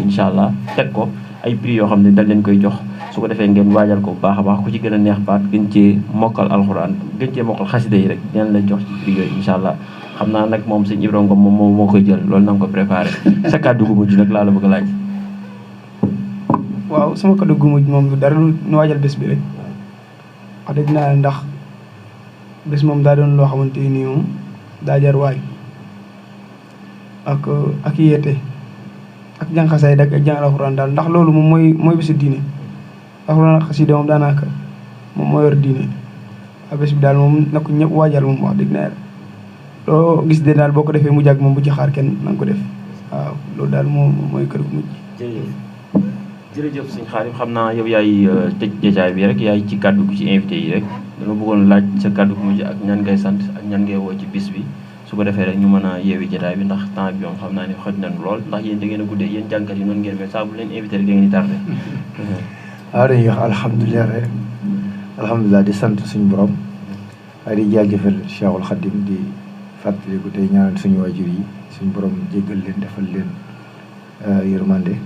incha allah teg ko ay prix yoo xam ne dañ leen koy jox su ko defee ngeen waajal ko bu baax a baax ku ci gën a neex baat gën cee mokkal alxuraan gën cee mokkal xasida yi rek dinañ la jox ci prix yooyu incha allah xam naa nag moom sëñ Ibrahima Ngom moom moo koy jël loolu na nga ko préparé sa kàddu gu mujj nag laa la bëgg a laaj. waaw sama kàddu gu mujj moom dara lu ñu waajal bés bi rek wax dëgg naa ndax bés moom daa doon loo xamante ni moom daa jar waay ak yeete ak jàng xasaay ak jàng alxuraan daal ndax loolu moom mooy bésu diine alxuraan ak xasida moom daanaka moom moo yor diine bés bi daal moom na ko ñëpp waajal moom wax dëgg na yàlla loo gis de daal boo ko defee mu jàgg moom bu ci xaar kenn na nga ko def waaw loolu daal moom mooy kër gu mujj. jërëjëf sëñ Xaadim xam naa yow yaay tëj jotaay bi rek yaay ci kàddu gu ci invité yi rek dama bëggoon laaj sa kàddu gu mujj ak ñan ngay sant ak ñan ngay woo ci bis bi su ko defee rek ñu mën a yeewi jotaay bi ndax temps bi moom xam naa ne xoj nañu lool ndax yéen da ngeen a guddee yéen jànkat yi noonu ngeen mel saa bu leen invité rek da ngeen di tardé. waaw dañuy wax alhamdulilah rek alhamdulilah di sant suñu borom waaye di jaajëfal Cheikhul Khadim di fàttaliku tey ñaanal suñu waajur yi suñu borom jéggal leen defal leen yërmande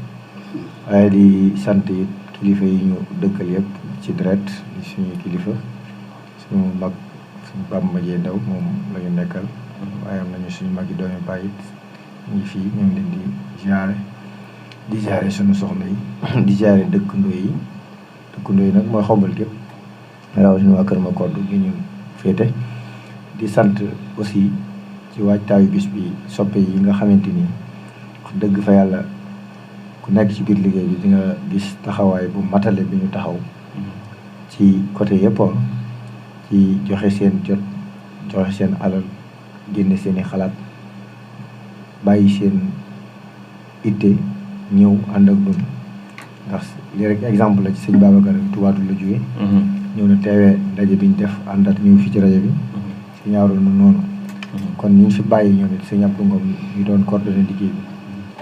waaye di sant it kilifa yi ñu dëkkal yëpp ci deret di suñu kilifa suñu mag suñu Bamba Jee Ndaw moom la ñu nekkal waaye am nañu suñu mag yi doomi baay it ñu ngi fii ñu ngi leen di ziare suñu soxna yi di ziare dëkkandoo yi nag mooy Xombal gépp rawatina waa Kër Makoddu gi ñu féete di sant aussi ci waajtaayu bis bi soppe yi nga xamante ni wax dëgg fa yàlla ku nekk ci biir liggéey bi di nga gis taxawaay bu matale bi ñu taxaw ci côté yëpp ci joxe seen jot joxe seen alal génne seeni xalaat bàyyi seen itte ñëw ànd ak ñun ndax lii rek exemple la ci sëñ Babacar Tuubaatul la jógee ñëw na teewee ndaje bi ñu def àndaat ñëw fii ci rajo bi si ñaaroon na noonu kon ñu fi bàyyi ñoom it sëñ Abdou Ngom ñu doon coordonné liggéey bi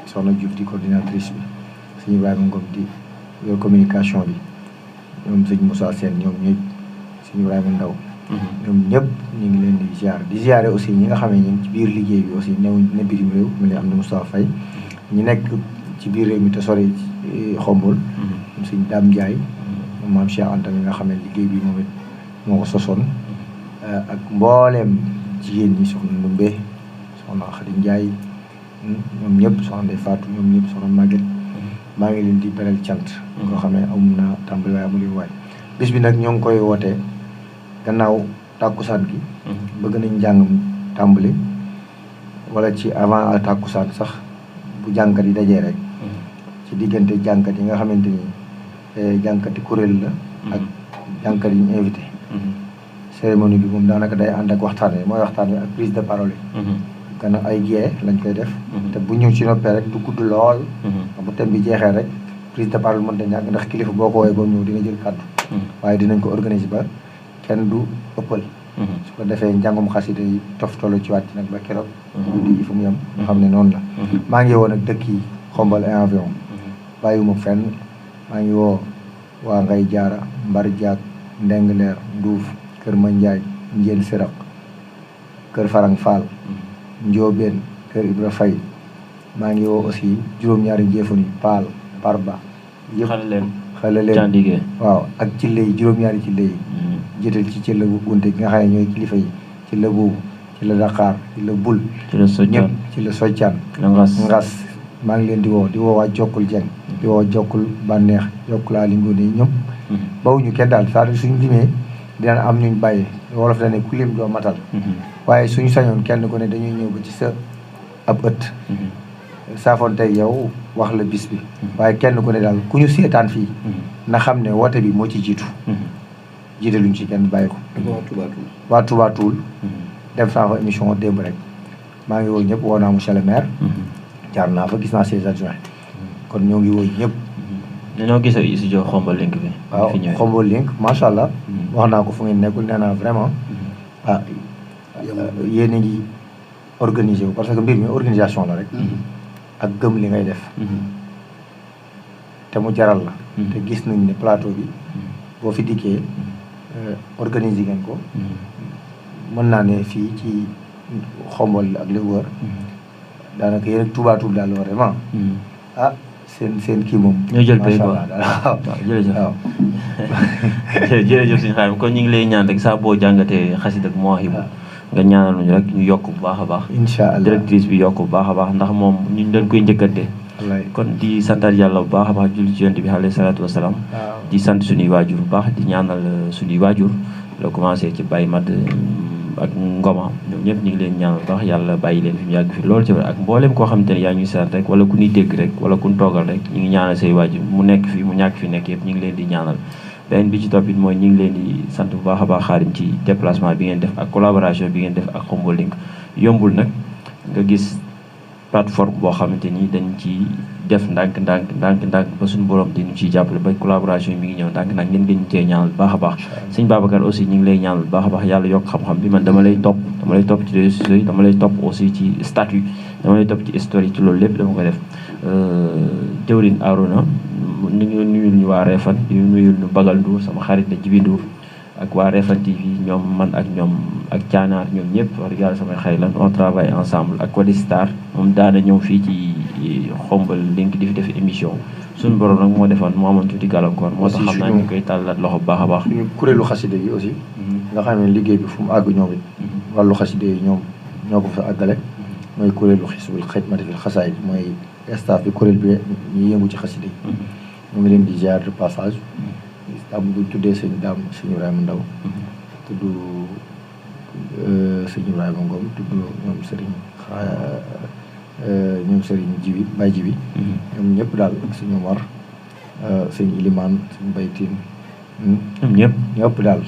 soxna Diouf di coordinatrice bi sëñ Ibrahima Ngom di yor communication bi ñoom sëñ Moussa Sène ñoom ñëpp sëñ Ibrahima Ndaw ñoom ñëpp ñu ngi leen di ziare aussi ñi nga xam ne ñu ngi ci biir liggéey bi aussi newuñ ne bitim réew mu ne am na Moustapha Faye ñu nekk ci biir réew mi te sori Xombol ñoom sëñ Dame Ndiaye moom maam Cheikh Anta mi nga xam ne liggéey bi moom it moo ko sosoon ak mbooleem jigéen ñi soxna Ndumbe soxna Xadi Ndiaye ñoom ñëpp soxna Ndey Fatou ñoom ñëpp soxna Maguette maa ngi leen di beral cant koo xam ne am na tàmbali waaye amul waay bis bi nag ñoo ngi koy wootee gannaaw tàkkusaan gi bëgg nañ njàngam tàmbali wala ci avant tàkkusaan sax bu jànkat yi dajee rek ci diggante jànkat yi nga xamante ni jànkati kuréel la ak jànkat yi ñu invité cérémonie bi moom daanaka day ànd ak waxtaan wi mooy waxtaan wi ak prise de parole yi gannaaw ay gée lañ koy def te bu ñëw ci noppee rek du gudd lool bu thème bi jeexee rek prise de parole mënta ñàkk ndax kilifa boo ko woowee ba ñëw dina jël kàddu waaye dinañ ko organiser ba kenn du ëppal su ko defee njàngum xasida yi toftalu ci wàcc nag ba keroog guddi gi fu mu yem nga xam ne noonu la maa ngi woon ak dëkk yi Xombal et environ bàyyiwuma fenn maa ngi woo waa Ngay Jaara Mbar Jaag Ndengleer Nduuf Kër Mandiaye Njël Siraq Kër Farang Fall Njoobeen Kër Ibra Fay maa ngi woo aussi juróom-ñaari njéefan yi Paal Barba yëpp xale leen waaw ak cille yi juróom-ñaari cille yi jiital ci cille bu gunte gi nga xam ne ñooy kilifa yi ci la boobu ci la Dakar ci la bul ñëpp ci la soccaan ngas maa ngi leen di woo waa Jokkul Jeng di woo Jokkul Bànneex Jokkul Ali Ngoone yi ñoom bawuñu kenn daal c'est-à-dire suñu limee dina am ñuñ bàyyi wolof da ne ku lim doo matal waaye suñu sañoon kenn ku ne dañuy ñëw ba ci sa ab ëtt saafoon tey yow wax la bis bi waaye kenn ku ne daal ku ñu seetaan fii na xam ne woote bi moo ci jiitu jiitaluñ ci kenn bàyyi ko waa Touba Toul def saa fa émission démb rek maa ngi woo ñëpp woo naa monsieur le maire jaar naa fa gis naa ses adjoints kon ñoo ngi woo ñëpp dañoo gis ak studio Xombal Link bi waaw Xombal Link macha allah wax naa ko fu ngeen nekkul nee naa vraiment yéen a ngi organisé wu parce que mbir mi organisation la rek ak gëm li ngay def te mu jaral la te gis nañ ne plateau bi boo fi dikkee organisé ngeen ko mën naa ne fii ci Xombal ak li wër daanaka yéen ak Touba Toul daal vraiment seen kii moom ñoo jël pay quoi waaw jërëjëf waaw jërëjëf suñu xaar kon ñu ngi lay ñaan rek saa boo jàngatee xasida ak Mawahibou nga ñaanal ñu rek ñu yokk bu baax a baax incha allah directrice bi yokk bu baax a baax ndax moom ñu dañ koy njëkkante kon di santaat yàlla bu baax a baax julli ci yonent bi alayhi salaatu wasalaam di sant suñuy waajur bu baax di ñaanal suñuy waajur la commencé ci Baye Mad ak Ngoma ñoom ñëpp ñu ngi leen ñaanal baax yàlla bàyyi leen fi mu yàgg fi loolu ci ak mboolem koo xamante ne yaa ngi sant rek wala ku ñuy dégg rek wala ku ñu toogal rek ñu ngi ñaanal say waajur mu nekk fi mu ñàkk fi nekk yëpp ñu ngi leen di ñaanal beneen bi ci topp it mooy ñu ngi leen di sant bu baax a baax Xaadim ci déplacement bi ngeen def ak collaboration bi ngeen def ak Khombole Link yombul nag nga gis plateforme boo xamante ni dañ ci def ndànk ba suñu borom di ñu ciy jàppale ba collaboration bi ngi ñëw ndànk ngeen gën cee ñaanal bu baax a baax. sëñ Babacar aussi ñu ngi lay ñaanal bu baax a baax yàlla yokk xam-xam bi man dama lay topp ci réseaux sociaux yi dama lay topp aussi ci statut dama lay topp ci story ci loolu lépp dama ko def jëwriñ Arouna ñu ngi nuyul ñu waa Refane di nuyul ñu Bagal Ndour sama xarit la Jibi Ndour ak waa Refane TV ñoom man ak ñoom ak Caanaar ñoom ñëpp wax dëgg yàlla samay xarit lan on travaille ensemble ak Wadi Star moom daana ñëw fii ci Khombole Link di fi def émission suñu borom nag moo defoon moo amoon tuuti gàllankoor moo tax xam naa ñu koy tàllaat loxo bu baax a baax. suñu kuréelu xaside yi aussi nga xam ne liggéey bi fu mu àgg ñoom it wàllu xaside yi ñoom ñoo ko fa àggale mooy kuréelu Xisbul Xidmati fil Xasaayid mooy staff bi kuréel bi ñuy yëngu ci xaside yi ñu ngi leen di ziar de passage am bu tuddee sëñ Daam sëñ Ibrahima Ndaw tudd sëñ Ibrahima Ngom tudd ñoom Serigne Jibi Baye Jibi ñoom ñëpp daal ak sëñ Omar sëñ Ilimaan sëñ Baytin ñoom ñëpp daal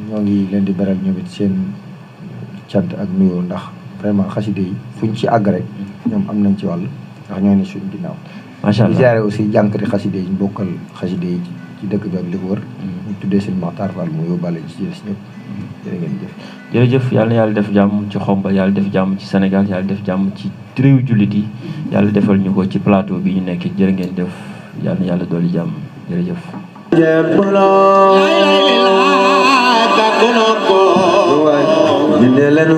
ñoo ngi leen di beral ñoom it seen cant ak nuyoo ndax vraiment xaside yi fuñ ci àgg rek ñoom am nañ ci wàll ndax ñoo ne suñ ginnaaw macha allah di ziare aussi jànkati xaside yi ñu bokkal xaside yi ci dëkk bi ak li ko wër ñu tuddee sëñ Maxtaar Fall mu yóbbaale ci des ñëpp jërë ngeen jëf jërëjëf yàlla na yàlla def jàmm ci Khombole yàlla def jàmm ci Sénégal yàlla def jàmm ci réew jullit yi yàlla defal ñu ko ci plateau bi ñu nekk jërë ngeen def yàlla na yàlla dolli jàmm jërëjëf ñu ne leen